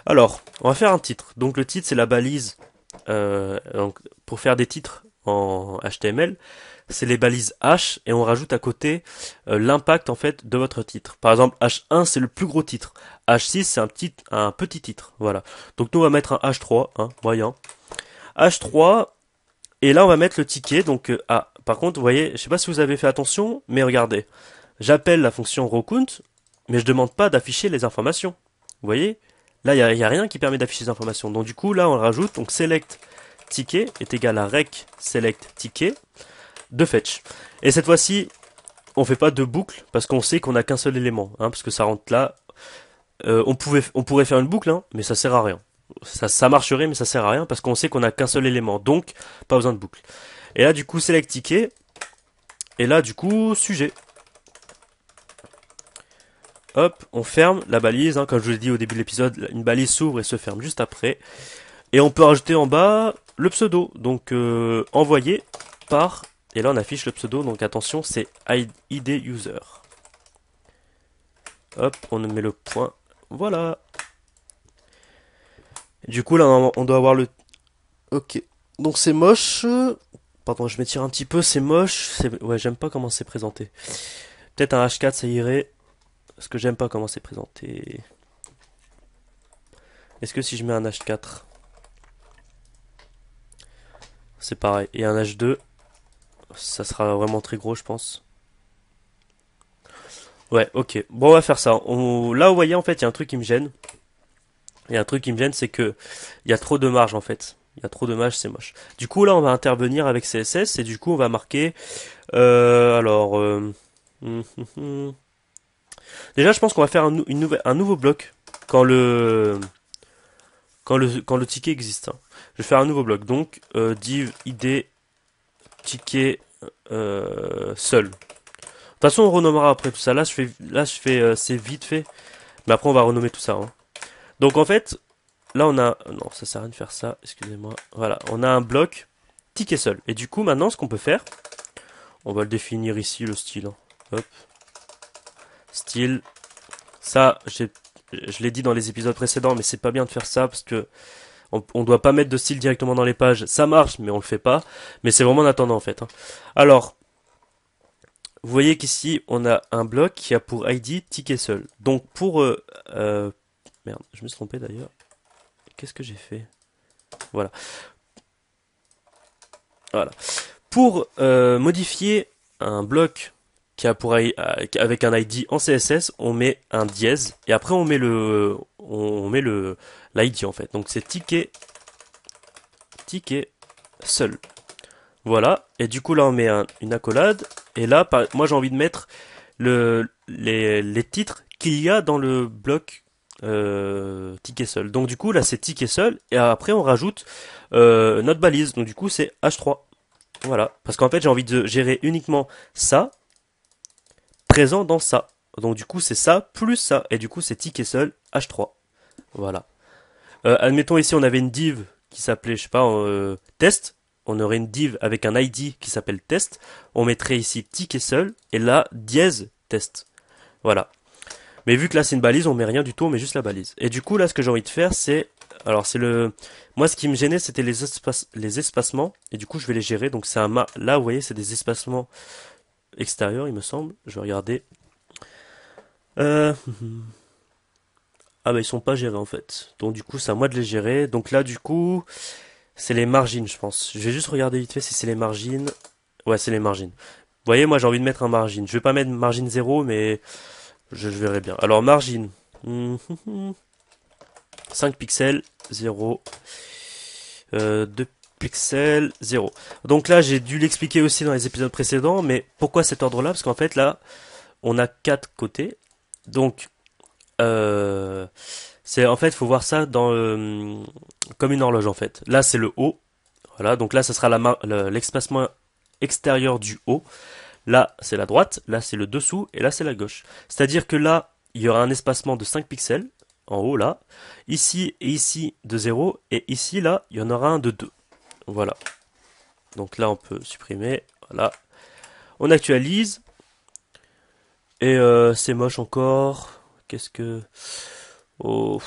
Alors, on va faire un titre. Donc, le titre, c'est la balise. Donc, pour faire des titres en HTML, c'est les balises H et on rajoute à côté l'impact en fait de votre titre. Par exemple, H1 c'est le plus gros titre, H6 c'est un petit titre, voilà. Donc nous on va mettre un H3, hein, moyen. H3 et là on va mettre le ticket. Donc par contre vous voyez, je sais pas si vous avez fait attention, mais regardez, j'appelle la fonction rowcount, mais je demande pas d'afficher les informations. Vous voyez, là il y a rien qui permet d'afficher les informations. Donc du coup là on rajoute donc select ticket est égal à rec select ticket de fetch. Et cette fois-ci, on fait pas de boucle parce qu'on sait qu'on a qu'un seul élément, hein, parce que ça rentre là. On pourrait faire une boucle, hein, mais ça sert à rien. Ça marcherait, mais ça sert à rien parce qu'on sait qu'on a qu'un seul élément, donc pas besoin de boucle. Et là, du coup, select ticket. Et là, du coup, sujet. Hop, on ferme la balise, hein, comme je vous l'ai dit au début de l'épisode, une balise s'ouvre et se ferme juste après. Et on peut rajouter en bas le pseudo, donc envoyé par. Et là, on affiche le pseudo, donc attention, c'est ID user. Hop, on met le point. Voilà. Du coup, là, on doit avoir le. Ok. Donc c'est moche. Pardon, je m'étire un petit peu, c'est moche. Ouais, j'aime pas comment c'est présenté. Peut-être un H4, ça irait. Parce que j'aime pas comment c'est présenté. Est-ce que si je mets un H4, c'est pareil. Et un H2, ça sera vraiment très gros, je pense. Ouais, ok. Bon, on va faire ça. Là, vous voyez, en fait, il y a un truc qui me gêne. Il y a un truc qui me gêne, c'est que il y a trop de marge, en fait. Il y a trop de marge, c'est moche. Du coup, là, on va intervenir avec CSS et du coup, on va marquer. Alors, déjà, je pense qu'on va faire un nouveau bloc quand quand le ticket existe, hein. Je vais faire un nouveau bloc. Donc, div id ticket seul. De toute façon, on renommera après tout ça. Là, je fais, c'est vite fait. Mais après, on va renommer tout ça, hein. Donc, en fait, là, on a, non, ça sert à rien de faire ça. Excusez-moi. Voilà, on a un bloc ticket seul. Et du coup, maintenant, ce qu'on peut faire, on va le définir ici, le style, hein. Hop, style. Ça, je l'ai dit dans les épisodes précédents, mais c'est pas bien de faire ça parce que on doit pas mettre de style directement dans les pages. Ça marche, mais on le fait pas. Mais c'est vraiment en attendant, en fait, hein. Alors, vous voyez qu'ici, on a un bloc qui a pour ID ticket seul. Donc pour merde, je me suis trompé d'ailleurs. Qu'est-ce que j'ai fait? Voilà. Voilà. Pour modifier un bloc qui a avec un ID en CSS, on met un dièse et après on met le l'ID en fait. Donc c'est ticket seul. Voilà. Et du coup là on met une accolade et là moi j'ai envie de mettre les titres qu'il y a dans le bloc ticket seul. Donc du coup là c'est ticket seul et après on rajoute notre balise. Donc du coup c'est H3. Voilà. Parce qu'en fait j'ai envie de gérer uniquement ça présent dans ça. Donc du coup c'est ça plus ça. Et du coup c'est ticket seul H3. Voilà. Admettons ici on avait une div qui s'appelait, je sais pas, test. On aurait une div avec un ID qui s'appelle test. On mettrait ici ticket seul et là dièse test. Voilà. Mais vu que là c'est une balise, on met rien du tout, on met juste la balise. Et du coup là ce que j'ai envie de faire c'est, alors c'est le, moi ce qui me gênait c'était les espacements et du coup je vais les gérer. Donc c'est là vous voyez c'est des espacements extérieurs il me semble. Je vais regarder. Euh... Ah bah ils sont pas gérés en fait. Donc du coup c'est à moi de les gérer. Donc là du coup c'est les margines je pense. Je vais juste regarder vite fait si c'est les margines. Ouais c'est les margines. Vous voyez moi j'ai envie de mettre un margine. Je vais pas mettre margine 0 mais je verrai bien. Alors margine. 5 pixels 0. 2 pixels 0. Donc là j'ai dû l'expliquer aussi dans les épisodes précédents. Mais pourquoi cet ordre là? Parce qu'en fait là on a 4 côtés. Donc c'est en fait, faut voir ça comme une horloge en fait. Là, c'est le haut. Voilà, donc là, ça sera l'espacement extérieur du haut. Là, c'est la droite. Là, c'est le dessous. Et là, c'est la gauche. C'est-à-dire que là, il y aura un espacement de 5 pixels en haut là. Ici et ici de 0. Et ici, là, il y en aura un de 2. Voilà. Donc là, on peut supprimer. Voilà. On actualise. Et c'est moche encore. Qu'est-ce que... Oh,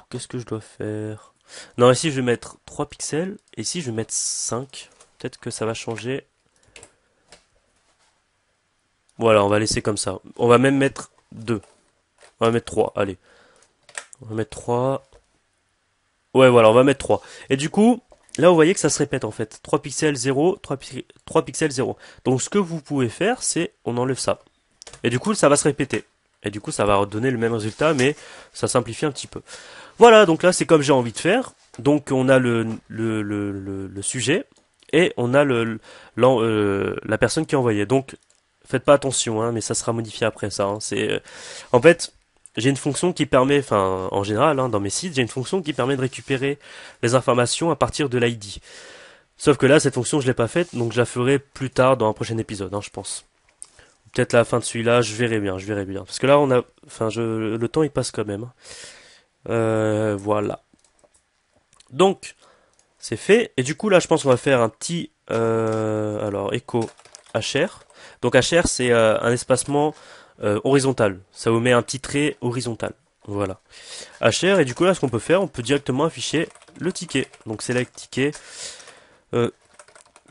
qu'est-ce que je dois faire? Non, ici je vais mettre 3 pixels, et ici je vais mettre 5. Peut-être que ça va changer. Voilà, on va laisser comme ça. On va même mettre 2. On va mettre 3, allez. On va mettre 3. Ouais, voilà, on va mettre 3. Et du coup, là, vous voyez que ça se répète en fait. 3 pixels 0, 3 pixels 0. Donc ce que vous pouvez faire, c'est on enlève ça. Et du coup, ça va se répéter. Et du coup, ça va donner le même résultat, mais ça simplifie un petit peu. Voilà, donc là, c'est comme j'ai envie de faire. Donc on a le sujet et on a la personne qui a envoyé. Donc faites pas attention, hein, mais ça sera modifié après ça. Hein. En fait, j'ai une fonction qui permet, enfin en général, hein, dans mes sites, j'ai une fonction qui permet de récupérer les informations à partir de l'ID. Sauf que là, cette fonction, je l'ai pas faite, donc je la ferai plus tard dans un prochain épisode, hein, je pense. Peut-être à la fin de celui-là, je verrai bien, je verrai bien. Parce que là, le temps il passe quand même. Hein. Voilà. Donc, c'est fait. Et du coup, là, je pense qu'on va faire un petit, alors, echo HR. Donc, HR, c'est un espacement horizontal. Ça vous met un petit trait horizontal. Voilà. HR, et du coup, là, ce qu'on peut faire, on peut directement afficher le ticket. Donc, select ticket, euh,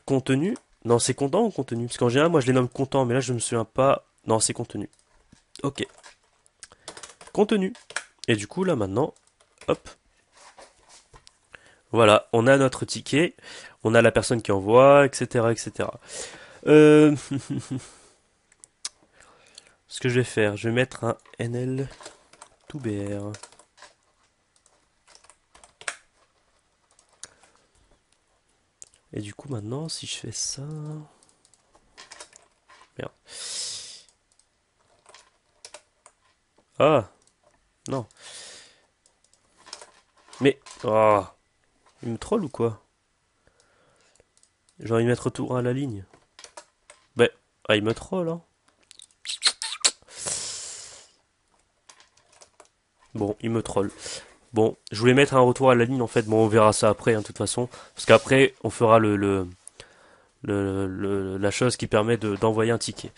contenu. Non, c'est content ou contenu? Parce qu'en général, moi, je les nomme content, mais là, je me souviens pas. Non, c'est contenu. Ok. Contenu. Et du coup, là, maintenant, hop. Voilà, on a notre ticket, on a la personne qui envoie, etc., etc. Euh... Ce que je vais faire, je vais mettre un NL to BR. Et du coup, maintenant, si je fais ça... Merde. Ah, non. Mais... Ah, il me troll ou quoi? J'ai envie de mettre retour à la ligne. Ben, il me troll, hein. Bon, il me troll. Bon, je voulais mettre un retour à la ligne, en fait. Bon, on verra ça après, hein, de toute façon. Parce qu'après, on fera la chose qui permet d'envoyer un ticket.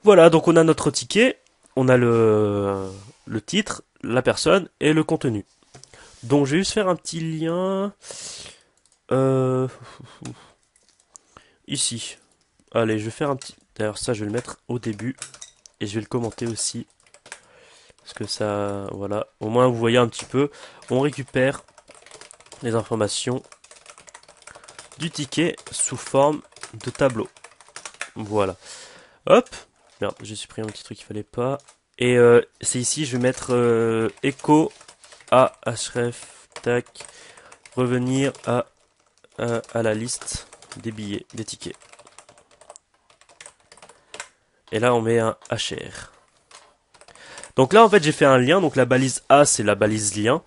Voilà, donc on a notre ticket, on a le titre, la personne et le contenu. Donc je vais juste faire un petit lien euh, ici. Allez, je vais faire un petit... D'ailleurs ça je vais le mettre au début et je vais le commenter aussi. Parce que ça... Voilà, au moins vous voyez un petit peu. On récupère les informations du ticket sous forme de tableau. Voilà. Hop. Merde, j'ai supprimé un petit truc qu'il fallait pas. Et c'est ici, je vais mettre echo à href, tac, revenir à la liste des billets, des tickets. Et là, on met un HR. Donc là, en fait, j'ai fait un lien. Donc la balise A, c'est la balise lien.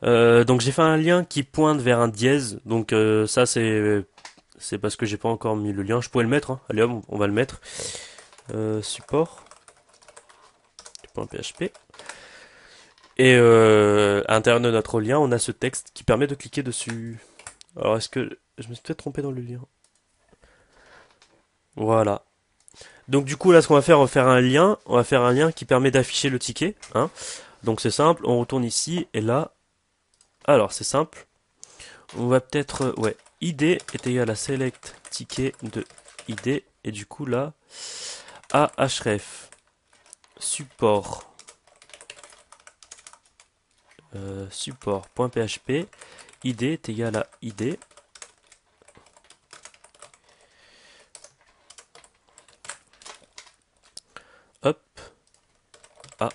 Donc j'ai fait un lien qui pointe vers un dièse. Donc ça, c'est parce que j'ai pas encore mis le lien. Je pourrais le mettre. Hein. Allez, hop, on va le mettre. Support. .php. Et à l'intérieur de notre lien, on a ce texte qui permet de cliquer dessus. Alors, est-ce que je me suis peut-être trompé dans le lien? Voilà. Donc du coup, là, ce qu'on va faire, on va faire un lien. On va faire un lien qui permet d'afficher le ticket. Hein. Donc c'est simple. On retourne ici et là. Alors c'est simple. On va peut-être, ouais, id est égal à select ticket de id et du coup là, ahref support support.php id est égal à id. Hop. Ah.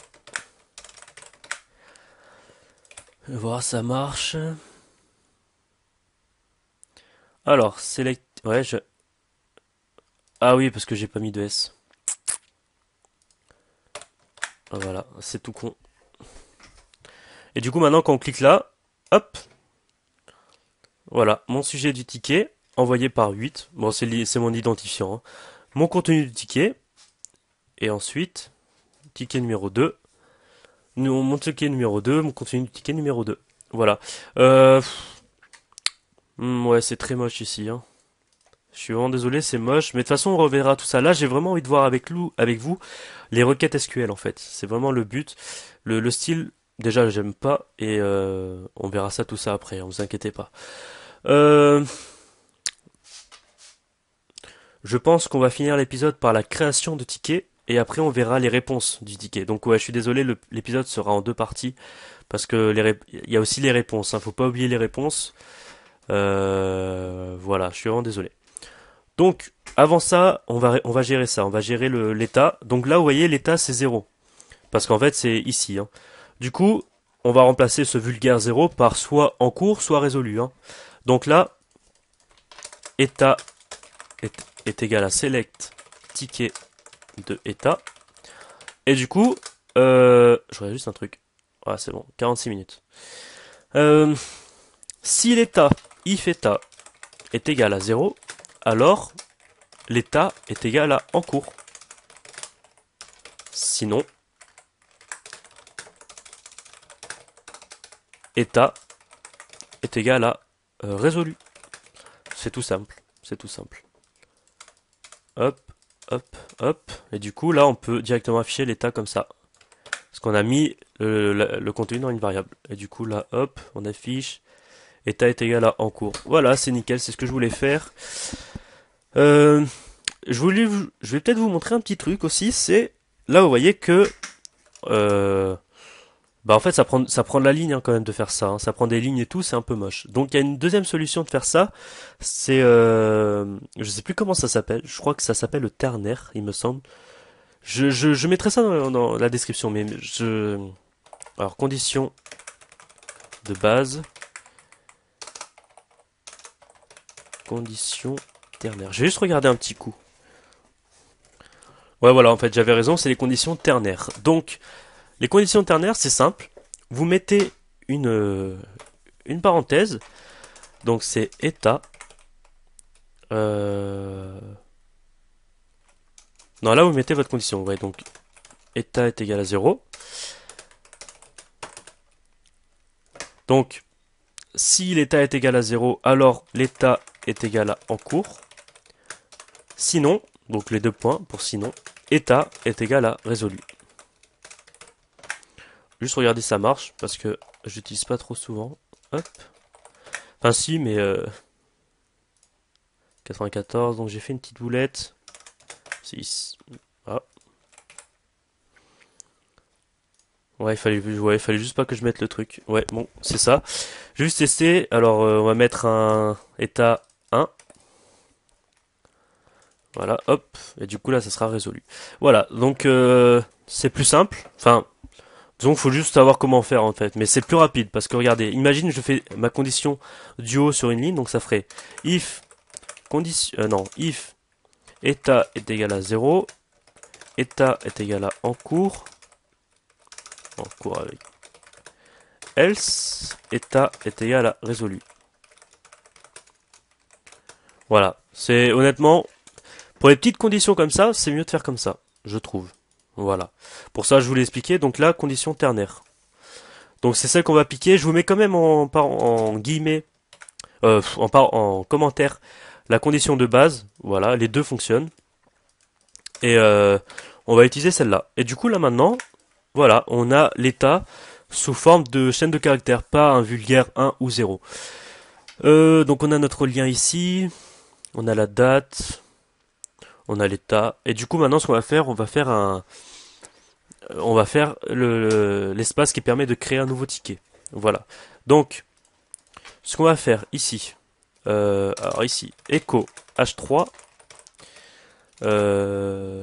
Voir ça marche. Alors, select. Ouais, je. Ah oui, parce que j'ai pas mis de S. Ah, voilà, c'est tout con. Et du coup, maintenant, quand on clique là, hop. Voilà, mon sujet du ticket, envoyé par 8. Bon, c'est mon identifiant. Hein. Mon contenu du ticket. Et ensuite, ticket numéro 2. Mon ticket numéro 2, mon contenu du ticket numéro 2. Voilà. Ouais, c'est très moche ici. Hein. Je suis vraiment désolé, c'est moche. Mais de toute façon, on reverra tout ça. Là, j'ai vraiment envie de voir avec vous les requêtes SQL en fait. C'est vraiment le but. Le style, déjà, j'aime pas. Et on verra ça tout ça après. Hein, vous inquiétez pas. Euh, je pense qu'on va finir l'épisode par la création de tickets et après on verra les réponses du ticket. Donc ouais, je suis désolé, l'épisode sera en deux parties parce que il y a aussi les réponses, hein, faut pas oublier les réponses. Voilà, je suis vraiment désolé. Donc avant ça, on va gérer ça, on va gérer l'état. Donc là, vous voyez, l'état c'est 0 parce qu'en fait c'est ici, hein. Du coup, on va remplacer ce vulgaire 0 par soit en cours, soit résolu, hein. Donc là, état est égal à select ticket de état. Et du coup, je regarde juste un truc. Ah, c'est bon, 46 minutes. Si l'état, if état, est égal à 0, alors l'état est égal à en cours. Sinon, état est égal à résolu. C'est tout simple. C'est tout simple. Hop, hop, hop. Et du coup, là, on peut directement afficher l'état comme ça. Parce qu'on a mis le contenu dans une variable. Et du coup, là, hop, on affiche état est égal à en cours. Voilà, c'est nickel, c'est ce que je voulais faire. Je vais peut-être vous montrer un petit truc aussi. C'est là, vous voyez que bah en fait ça prend de la ligne, hein, quand même, de faire ça, hein. Ça prend des lignes et tout, c'est un peu moche. Donc il y a une deuxième solution de faire ça, c'est je sais plus comment ça s'appelle, je crois que ça s'appelle le ternaire, il me semble. Je mettrai ça dans la description, mais alors condition de base, condition ternaire. Je vais juste regarder un petit coup. Ouais, voilà, en fait j'avais raison, c'est les conditions ternaires. Donc les conditions ternaires, c'est simple. Vous mettez une parenthèse. Donc c'est état. Non, là vous mettez votre condition. Ouais, donc état est égal à 0. Donc si l'état est égal à 0, alors l'état est égal à en cours. Sinon, donc les deux points pour sinon, état est égal à résolu. Juste regarder si ça marche, parce que j'utilise pas trop souvent. Hop. Enfin si, mais 94, donc j'ai fait une petite boulette. 6. Ah. Ouais, il fallait juste pas que je mette le truc. Ouais, bon, c'est ça. Je vais juste tester. Alors, on va mettre un état 1. Voilà, hop. Et du coup, là, ça sera résolu. Voilà, donc c'est plus simple. Enfin, disons qu'il faut juste savoir comment faire, en fait. Mais c'est plus rapide, parce que regardez, imagine je fais ma condition du haut sur une ligne, donc ça ferait if if état est égal à 0, état est égal à en cours avec else, état est égal à résolu. Voilà, c'est honnêtement, pour les petites conditions comme ça, c'est mieux de faire comme ça, je trouve. Voilà. Pour ça, je vous l'ai expliqué. Donc là, condition ternaire. Donc c'est celle qu'on va appliquer. Je vous mets quand même en guillemets, en commentaire, la condition de base. Voilà, les deux fonctionnent. Et on va utiliser celle-là. Et du coup, là maintenant, voilà, on a l'état sous forme de chaîne de caractères, pas un vulgaire 1 ou 0. Donc on a notre lien ici. On a la date. On a l'état. Et du coup, maintenant, ce qu'on va faire, on va faire l'espace qui permet de créer un nouveau ticket. Voilà. Donc, ce qu'on va faire ici, alors ici, echo h3,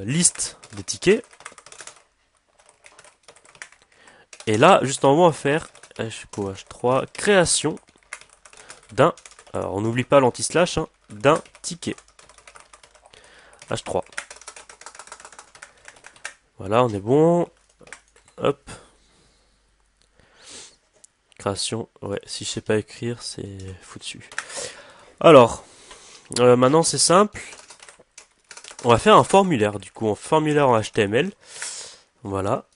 liste des tickets. Et là, juste en haut, on va faire echo h3, création d'un, alors on n'oublie pas l'anti-slash, hein, d'un ticket. H3. Voilà, on est bon. Hop. Création. Ouais, si je sais pas écrire, c'est foutu. Alors, maintenant c'est simple. On va faire un formulaire, du coup, un formulaire en HTML. Voilà.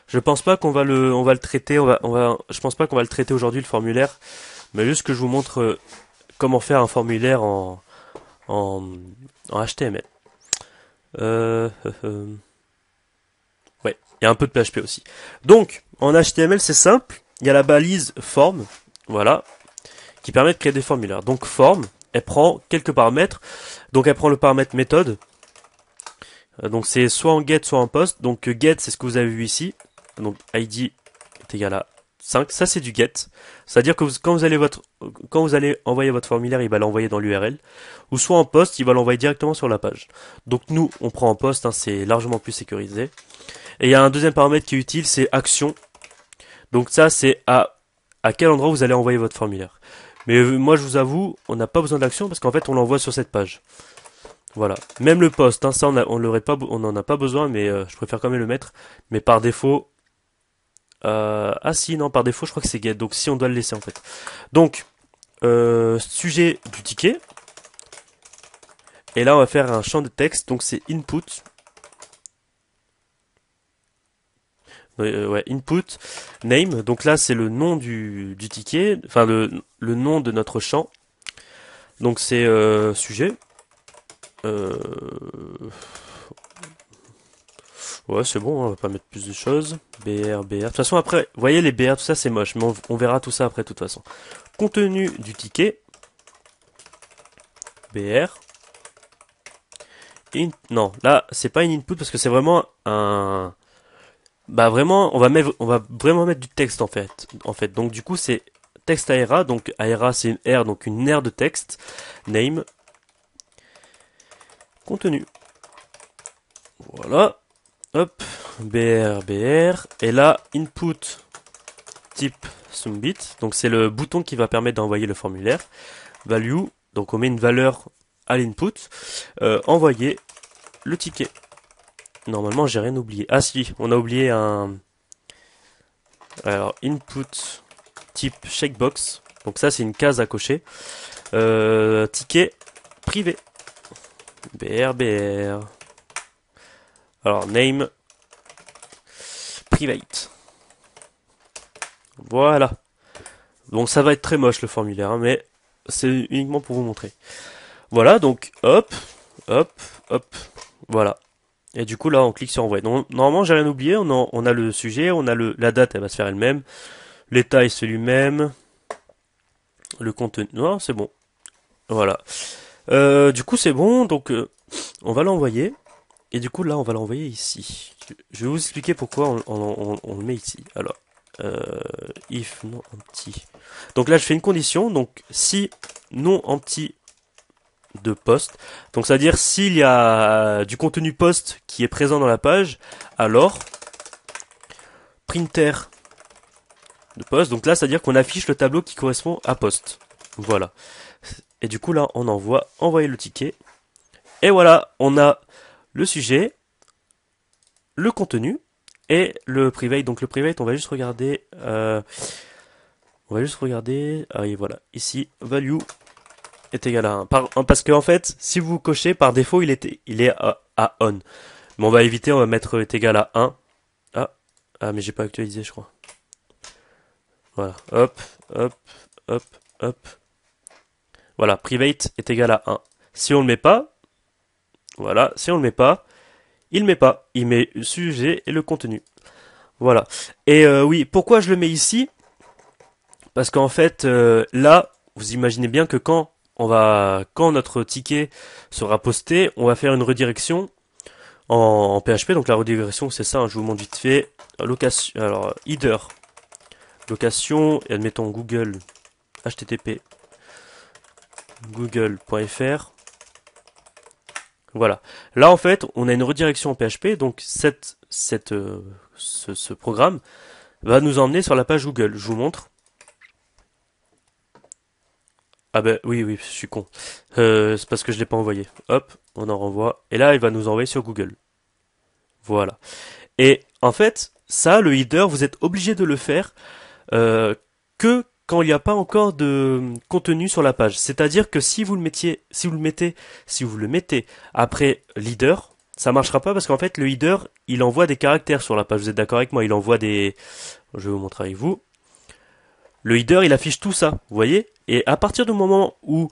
Je pense pas qu'on va le traiter. Je pense pas qu'on va le traiter aujourd'hui, le formulaire. Mais juste que je vous montre comment faire un formulaire en HTML. Ouais, il y a un peu de PHP aussi. Donc, en HTML, c'est simple. Il y a la balise form, voilà, qui permet de créer des formulaires. Donc, form, elle prend quelques paramètres. Donc elle prend le paramètre méthode. Donc c'est soit en get, soit en post. Donc get, c'est ce que vous avez vu ici. Donc id est égal à 5. Ça c'est du get. C'est-à-dire que quand vous allez envoyer votre formulaire, il va l'envoyer dans l'URL. Ou soit en post, il va l'envoyer directement sur la page. Donc nous, on prend en post, hein, c'est largement plus sécurisé. Et il y a un deuxième paramètre qui est utile, c'est action. Donc ça, c'est à quel endroit vous allez envoyer votre formulaire. Mais moi, je vous avoue, on n'a pas besoin d'action parce qu'en fait, on l'envoie sur cette page. Voilà. Même le post, hein, ça, on n'en a pas besoin, mais je préfère quand même le mettre. Mais par défaut, ah si, non, par défaut, je crois que c'est get. Donc si, on doit le laisser en fait. Donc, sujet du ticket. Et là, on va faire un champ de texte. Donc c'est input. Ouais, input name. Donc là, c'est le nom du ticket. Enfin, le nom de notre champ. Donc c'est sujet. Ouais, c'est bon, hein, on va pas mettre plus de choses. BR, BR. De toute façon, après, vous voyez, les BR, tout ça, c'est moche. Mais on verra tout ça après, de toute façon. Contenu du ticket. BR. Non, là, c'est pas une input parce que c'est vraiment un... Bah vraiment, on va vraiment mettre du texte en fait. Donc du coup, c'est texte ARA. Donc ARA, c'est une R, donc une aire de texte. Name. Contenu. Voilà. Hop. BR, BR. Et là, input type submit. Donc c'est le bouton qui va permettre d'envoyer le formulaire. Value. Donc on met une valeur à l'input. Envoyer le ticket. Normalement, j'ai rien oublié. Ah si, on a oublié un... Alors, input type checkbox. Donc ça, c'est une case à cocher. Ticket privé. BR. Alors, name private. Voilà. Donc ça va être très moche le formulaire, hein, mais c'est uniquement pour vous montrer. Voilà, donc hop. Voilà. Et du coup là on clique sur envoyer. Donc, normalement j'ai rien oublié, on a le sujet, on a la date, elle va se faire elle-même. L'état il se fait lui-même. Le contenu, non c'est bon. Voilà. Du coup c'est bon, donc on va l'envoyer. Et du coup là on va l'envoyer ici. Je vais vous expliquer pourquoi on le met ici. Alors, if non empty. Donc là je fais une condition, donc si non empty de post. Donc c'est à dire s'il y a du contenu post qui est présent dans la page, alors printer de post. Donc là c'est à dire qu'on affiche le tableau qui correspond à post. Voilà. Et du coup là on envoie envoyer le ticket. Et voilà, on a le sujet, le contenu et le private. Donc le private on va juste regarder. Ah oui voilà, ici value est égal à 1. Parce que en fait, si vous cochez, par défaut, il est à on. Mais on va éviter, on va mettre est égal à 1. Mais j'ai pas actualisé, je crois. Voilà, hop. Voilà, private est égal à 1. Si on le met pas, voilà, si on le met pas, il met pas. Il met le sujet et le contenu. Voilà. Et oui, pourquoi je le mets ici? Parce qu'en fait, là, vous imaginez bien que quand notre ticket sera posté, on va faire une redirection en PHP. Donc la redirection, c'est ça, hein, je vous montre vite fait. Location, alors header, location, et admettons Google, http google.fr. Voilà. Là, en fait, on a une redirection en PHP, donc ce programme va nous emmener sur la page Google. Je vous montre. Ah ben oui, je suis con. C'est parce que je l'ai pas envoyé. Hop, on en renvoie. Et là, il va nous envoyer sur Google. Voilà. Et en fait, ça, le header, vous êtes obligé de le faire que quand il n'y a pas encore de contenu sur la page. C'est-à-dire que si vous le mettez après l'header, ça marchera pas parce qu'en fait, le header, il envoie des caractères sur la page. Vous êtes d'accord avec moi? Il envoie des... Je vais vous montrer avec vous. Le header, il affiche tout ça, vous voyez? Et à partir du moment où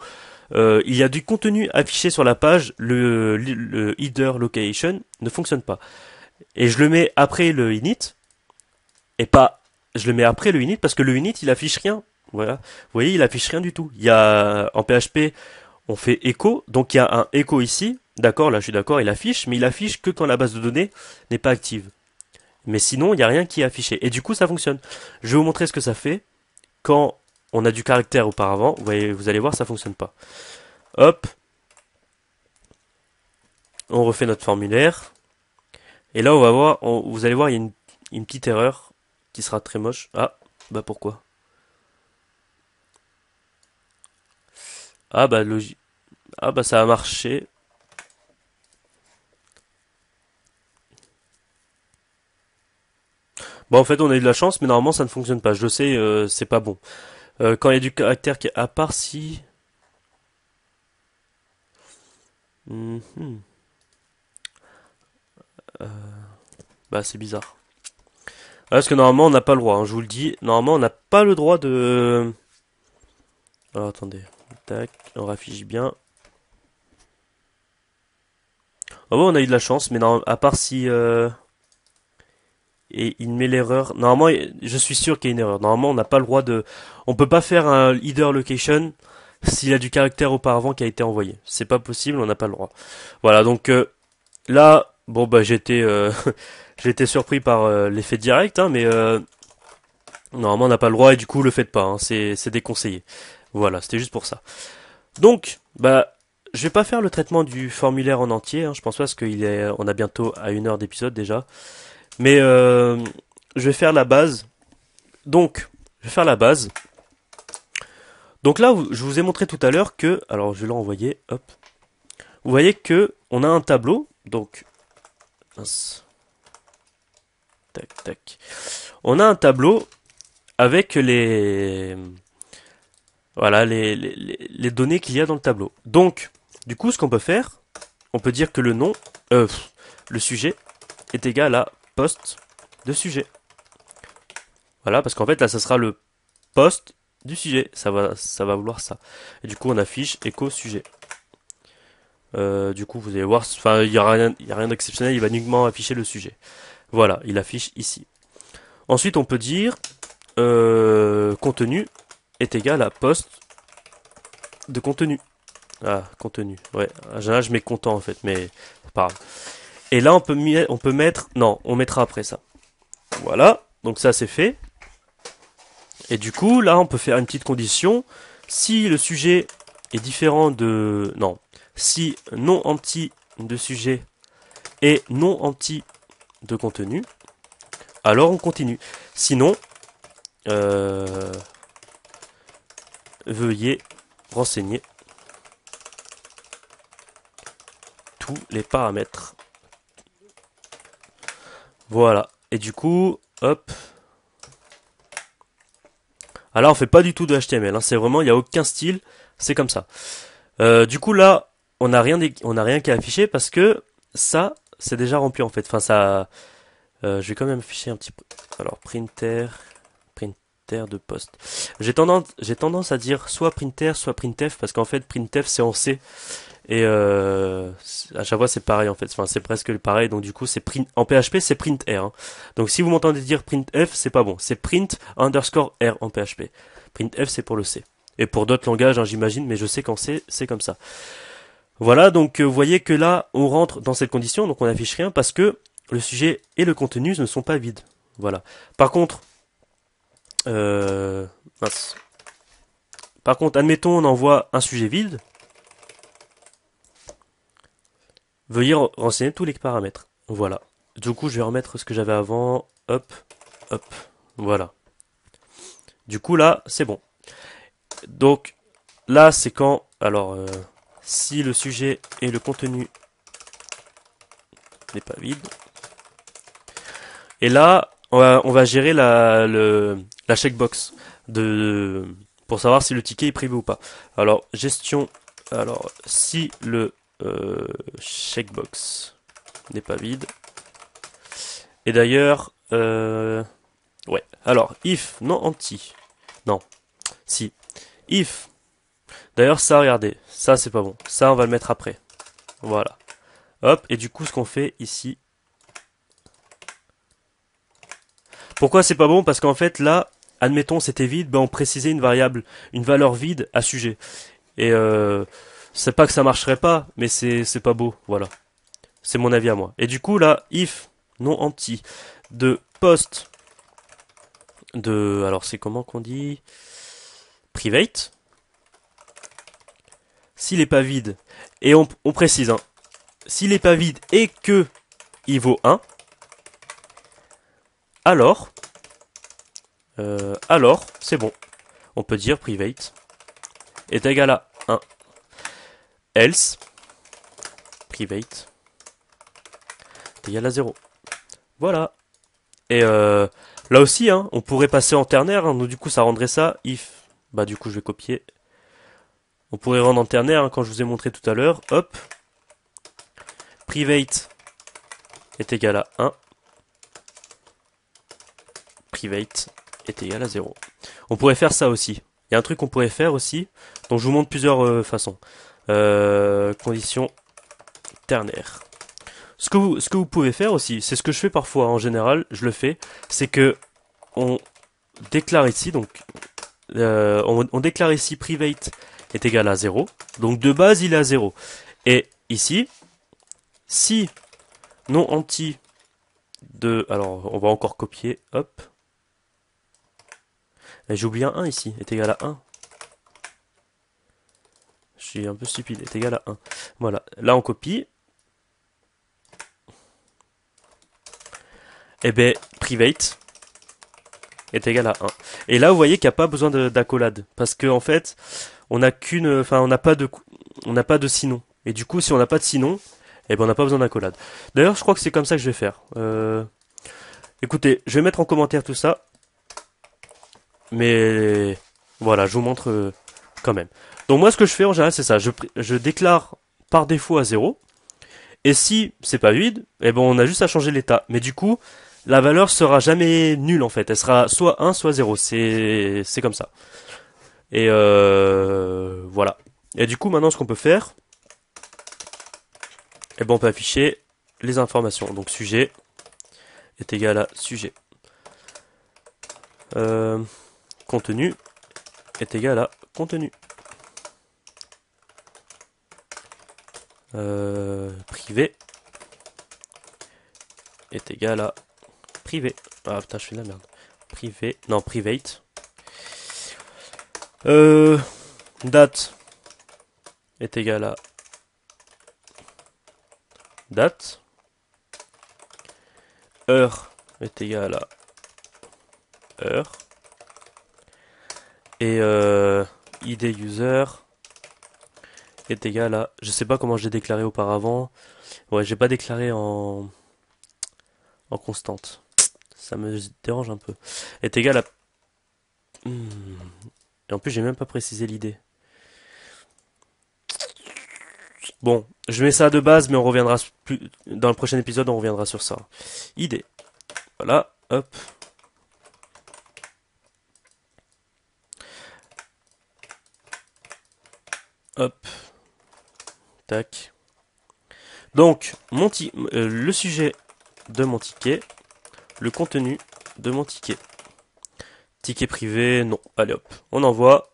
il y a du contenu affiché sur la page, le header location ne fonctionne pas. Et je le mets après le init, et pas, je le mets après le init parce que le init, il affiche rien. Voilà. Vous voyez, il affiche rien du tout. Il y a, en PHP, on fait écho, donc il y a un écho ici, d'accord, là je suis d'accord, il affiche, mais il affiche que quand la base de données n'est pas active. Mais sinon, il n'y a rien qui est affiché. Et du coup, ça fonctionne. Je vais vous montrer ce que ça fait quand on a du caractère auparavant. Vous allez voir, ça fonctionne pas. Hop, on refait notre formulaire. Et là, on va voir, vous allez voir, il y a une petite erreur qui sera très moche. Ah, bah pourquoi? Ah bah ah bah ça a marché. Bon, en fait, on a eu de la chance, mais normalement, ça ne fonctionne pas. Je le sais, c'est pas bon. Quand il y a du caractère qui est à part si... Mhm. Bah, c'est bizarre. Ah, parce que normalement, on n'a pas le droit, hein, je vous le dis. Normalement, on n'a pas le droit de... Alors, attendez. Tac, on raffiche bien. Ah bon, on a eu de la chance, mais non, à part si... Et il met l'erreur. Normalement, je suis sûr qu'il y a une erreur. Normalement, on n'a pas le droit de... On peut pas faire un header location s'il a du caractère auparavant qui a été envoyé. C'est pas possible, on n'a pas le droit. Voilà, donc là, bon bah j'étais j'ai été surpris par l'effet direct, hein, mais normalement on n'a pas le droit et du coup le faites pas, hein, c'est déconseillé. Voilà, c'était juste pour ça. Donc, bah je vais pas faire le traitement du formulaire en entier, hein, je pense pas parce on a bientôt à 1 heure d'épisode déjà. Mais je vais faire la base. Donc, je vais faire la base. Donc là, je vous ai montré tout à l'heure que, alors je vais le renvoyer, hop. Vous voyez que on a un tableau, donc, mince, tac, tac. On a un tableau avec voilà, les données qu'il y a dans le tableau. Donc, du coup, ce qu'on peut faire, on peut dire que le nom, le sujet, est égal à poste de sujet. Voilà, parce qu'en fait, là, ça sera le poste du sujet. Ça va vouloir ça. Et du coup, on affiche écho sujet. Du coup, vous allez voir, enfin, il y a rien d'exceptionnel, il va uniquement afficher le sujet. Voilà, il affiche ici. Ensuite, on peut dire contenu est égal à poste de contenu. Ah, contenu. Ouais, en général, je mets content en fait, mais c'est pas grave. Et là, on peut mettre, non, on mettra après ça. Voilà, donc ça c'est fait. Et du coup, là, on peut faire une petite condition. Si le sujet est différent de... Non. Si non empty de sujet est non empty de contenu, alors on continue. Sinon, veuillez renseigner tous les paramètres. Voilà. Et du coup, hop. Alors, on fait pas du tout de HTML. Hein. C'est vraiment, il n'y a aucun style. C'est comme ça. Du coup, là, on n'a rien qui est affiché parce que ça, c'est déjà rempli en fait. Enfin, ça, je vais quand même afficher un petit. Alors, printer de poste. J'ai tendance à dire soit printer, soit printf parce qu'en fait, printf c'est en C et à chaque fois c'est pareil en fait. Enfin, c'est presque pareil. Donc du coup, c'est print en PHP, c'est print R. Hein. Donc si vous m'entendez dire printf, c'est pas bon. C'est print underscore R en PHP. Printf c'est pour le C. Et pour d'autres langages, hein, j'imagine, mais je sais qu'en C, c'est comme ça. Voilà, donc vous voyez que là, on rentre dans cette condition, donc on n'affiche rien parce que le sujet et le contenu ne sont pas vides. Voilà. Par contre, mince. Par contre, admettons, on envoie un sujet vide. Veuillez renseigner tous les paramètres. Voilà. Du coup, je vais remettre ce que j'avais avant. Hop, hop. Voilà. Du coup, là, c'est bon. Donc, là, c'est quand... Alors, si le sujet et le contenu n'est pas vide. Et là, on va gérer la checkbox pour savoir si le ticket est privé ou pas. Alors, gestion... Alors, si le checkbox n'est pas vide. Et d'ailleurs, ouais. Alors, if, non empty. Non. Si. If. D'ailleurs, ça, regardez. Ça, c'est pas bon. Ça, on va le mettre après. Voilà. Hop. Et du coup, ce qu'on fait ici. Pourquoi c'est pas bon? Parce qu'en fait, là, admettons, c'était vide. Ben, on précisait une variable, une valeur vide à sujet. Et C'est pas que ça marcherait pas, mais c'est pas beau, voilà. C'est mon avis à moi. Et du coup là, if non empty de post de, alors c'est comment qu'on dit, private, s'il est pas vide, et on précise, hein, s'il est pas vide et que il vaut 1, alors c'est bon. On peut dire private est égal à 1. Else, private est égal à 0. Voilà. Et là aussi, hein, on pourrait passer en ternaire, hein, donc du coup ça rendrait ça if. Bah du coup je vais copier. On pourrait rendre en ternaire, hein, quand je vous ai montré tout à l'heure. Hop. Private est égal à 1. Private est égal à 0. On pourrait faire ça aussi. Il y a un truc qu'on pourrait faire aussi, donc je vous montre plusieurs façons. Condition ternaire. Ce que vous pouvez faire aussi, c'est ce que je fais parfois, en général, je le fais, c'est que on déclare ici, donc on déclare ici private est égal à 0, donc de base il est à 0. Et ici, si non anti de, alors on va encore copier, hop, j'ai oublié un 1 ici, est égal à 1. Je suis un peu stupide, est égal à 1. Voilà, là on copie. Et ben private est égal à 1. Et là vous voyez qu'il n'y a pas besoin d'accolade. Parce que en fait, on n'a qu'une. Enfin on n'a pas de sinon. Et du coup si on n'a pas de sinon, eh ben on n'a pas besoin d'accolade. D'ailleurs je crois que c'est comme ça que je vais faire. Écoutez, je vais mettre en commentaire tout ça. Mais voilà, je vous montre quand même. Donc moi ce que je fais en général c'est ça. Je déclare par défaut à 0. Et si c'est pas vide, eh ben on a juste à changer l'état. Mais du coup, la valeur sera jamais nulle en fait. Elle sera soit 1, soit 0. C'est comme ça. Et voilà. Et du coup, maintenant, ce qu'on peut faire, eh ben on peut afficher les informations. Donc sujet est égal à sujet. Contenu est égal à contenu. Privé est égal à privé. Ah putain, je fais de la merde. Privé, non, private. Date est égal à date. Heure est égal à heure. Et ID user est égal à, je sais pas comment je l'ai déclaré auparavant. Ouais, j'ai pas déclaré en constante. Ça me dérange un peu. Est égal à... Et en plus, j'ai même pas précisé l'idée. Bon, je mets ça de base, mais on reviendra plus dans le prochain épisode, on reviendra sur ça. Idée. Voilà, hop. Hop. Tac. Donc, le sujet de mon ticket, le contenu de mon ticket. Ticket privé, non. Allez hop, on envoie.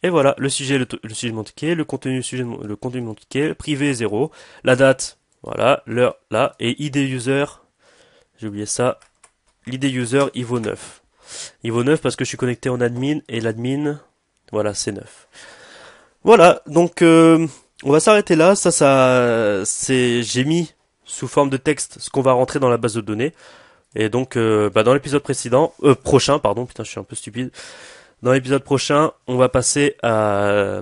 Et voilà, le sujet de mon ticket, le contenu de mon ticket, privé 0, la date, voilà, l'heure là, et ID user, j'ai oublié ça, l'ID user il vaut 9. Il vaut 9 parce que je suis connecté en admin, et l'admin, voilà, c'est 9. Voilà, donc on va s'arrêter là, j'ai mis sous forme de texte ce qu'on va rentrer dans la base de données. Et donc, dans l'épisode prochain, pardon, putain, je suis un peu stupide. Dans l'épisode prochain, on va passer à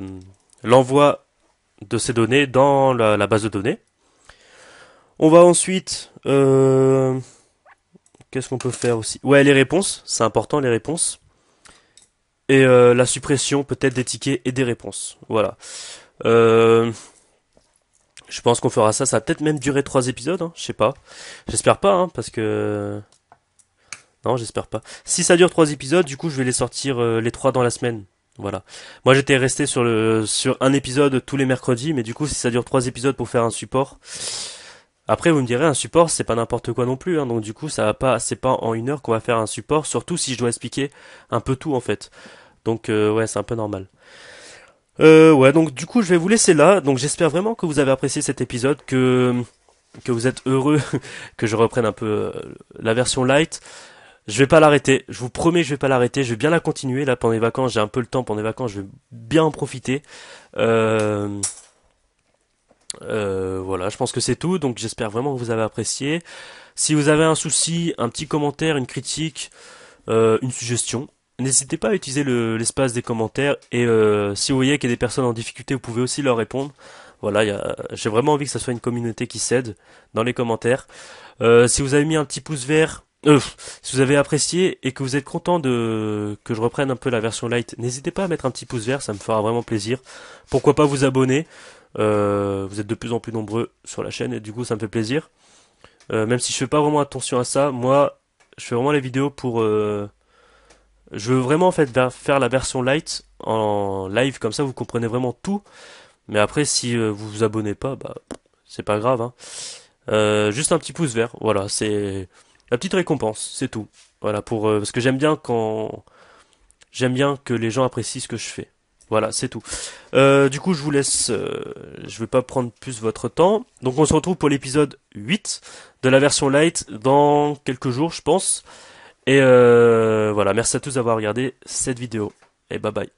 l'envoi de ces données dans la base de données. On va ensuite, qu'est-ce qu'on peut faire aussi? Ouais, les réponses, c'est important les réponses. Et la suppression peut-être des tickets et des réponses. Voilà. Je pense qu'on fera ça. Ça va peut-être même durer 3 épisodes, hein, je sais pas. J'espère pas, hein, parce que... Non, j'espère pas. Si ça dure 3 épisodes, du coup, je vais les sortir les 3 dans la semaine. Voilà. Moi, j'étais resté sur un épisode tous les mercredis, mais du coup, si ça dure 3 épisodes pour faire un support... Après, vous me direz, un support, c'est pas n'importe quoi non plus, hein, donc du coup, c'est pas en 1 heure qu'on va faire un support, surtout si je dois expliquer un peu tout, en fait. Donc, ouais, c'est un peu normal. Ouais, donc du coup, je vais vous laisser là. Donc j'espère vraiment que vous avez apprécié cet épisode, que vous êtes heureux que je reprenne un peu la version light. Je vais pas l'arrêter, je vous promets que je vais pas l'arrêter, je vais bien la continuer là pendant les vacances, j'ai un peu le temps pendant les vacances, je vais bien en profiter. Euh, voilà, je pense que c'est tout, donc j'espère vraiment que vous avez apprécié. Si vous avez un souci, un petit commentaire, une critique, une suggestion, n'hésitez pas à utiliser l'espace des commentaires et si vous voyez qu'il y a des personnes en difficulté, vous pouvez aussi leur répondre. Voilà, j'ai vraiment envie que ça soit une communauté qui s'aide dans les commentaires. Si vous avez mis un petit pouce vert, si vous avez apprécié et que vous êtes content de que je reprenne un peu la version light, n'hésitez pas à mettre un petit pouce vert, ça me fera vraiment plaisir. Pourquoi pas vous abonner? Vous êtes de plus en plus nombreux sur la chaîne et du coup ça me fait plaisir. Même si je fais pas vraiment attention à ça, moi je fais vraiment les vidéos pour je veux vraiment en fait faire la version light en live comme ça vous comprenez vraiment tout. Mais après si vous vous abonnez pas, bah c'est pas grave hein. Juste un petit pouce vert, voilà, c'est la petite récompense, c'est tout. Voilà pour parce que j'aime bien que les gens apprécient ce que je fais. Voilà, c'est tout. Du coup, je vous laisse. Je vais pas prendre plus votre temps. Donc, on se retrouve pour l'épisode 8 de la version light dans quelques jours, je pense. Et voilà, merci à tous d'avoir regardé cette vidéo. Et bye bye.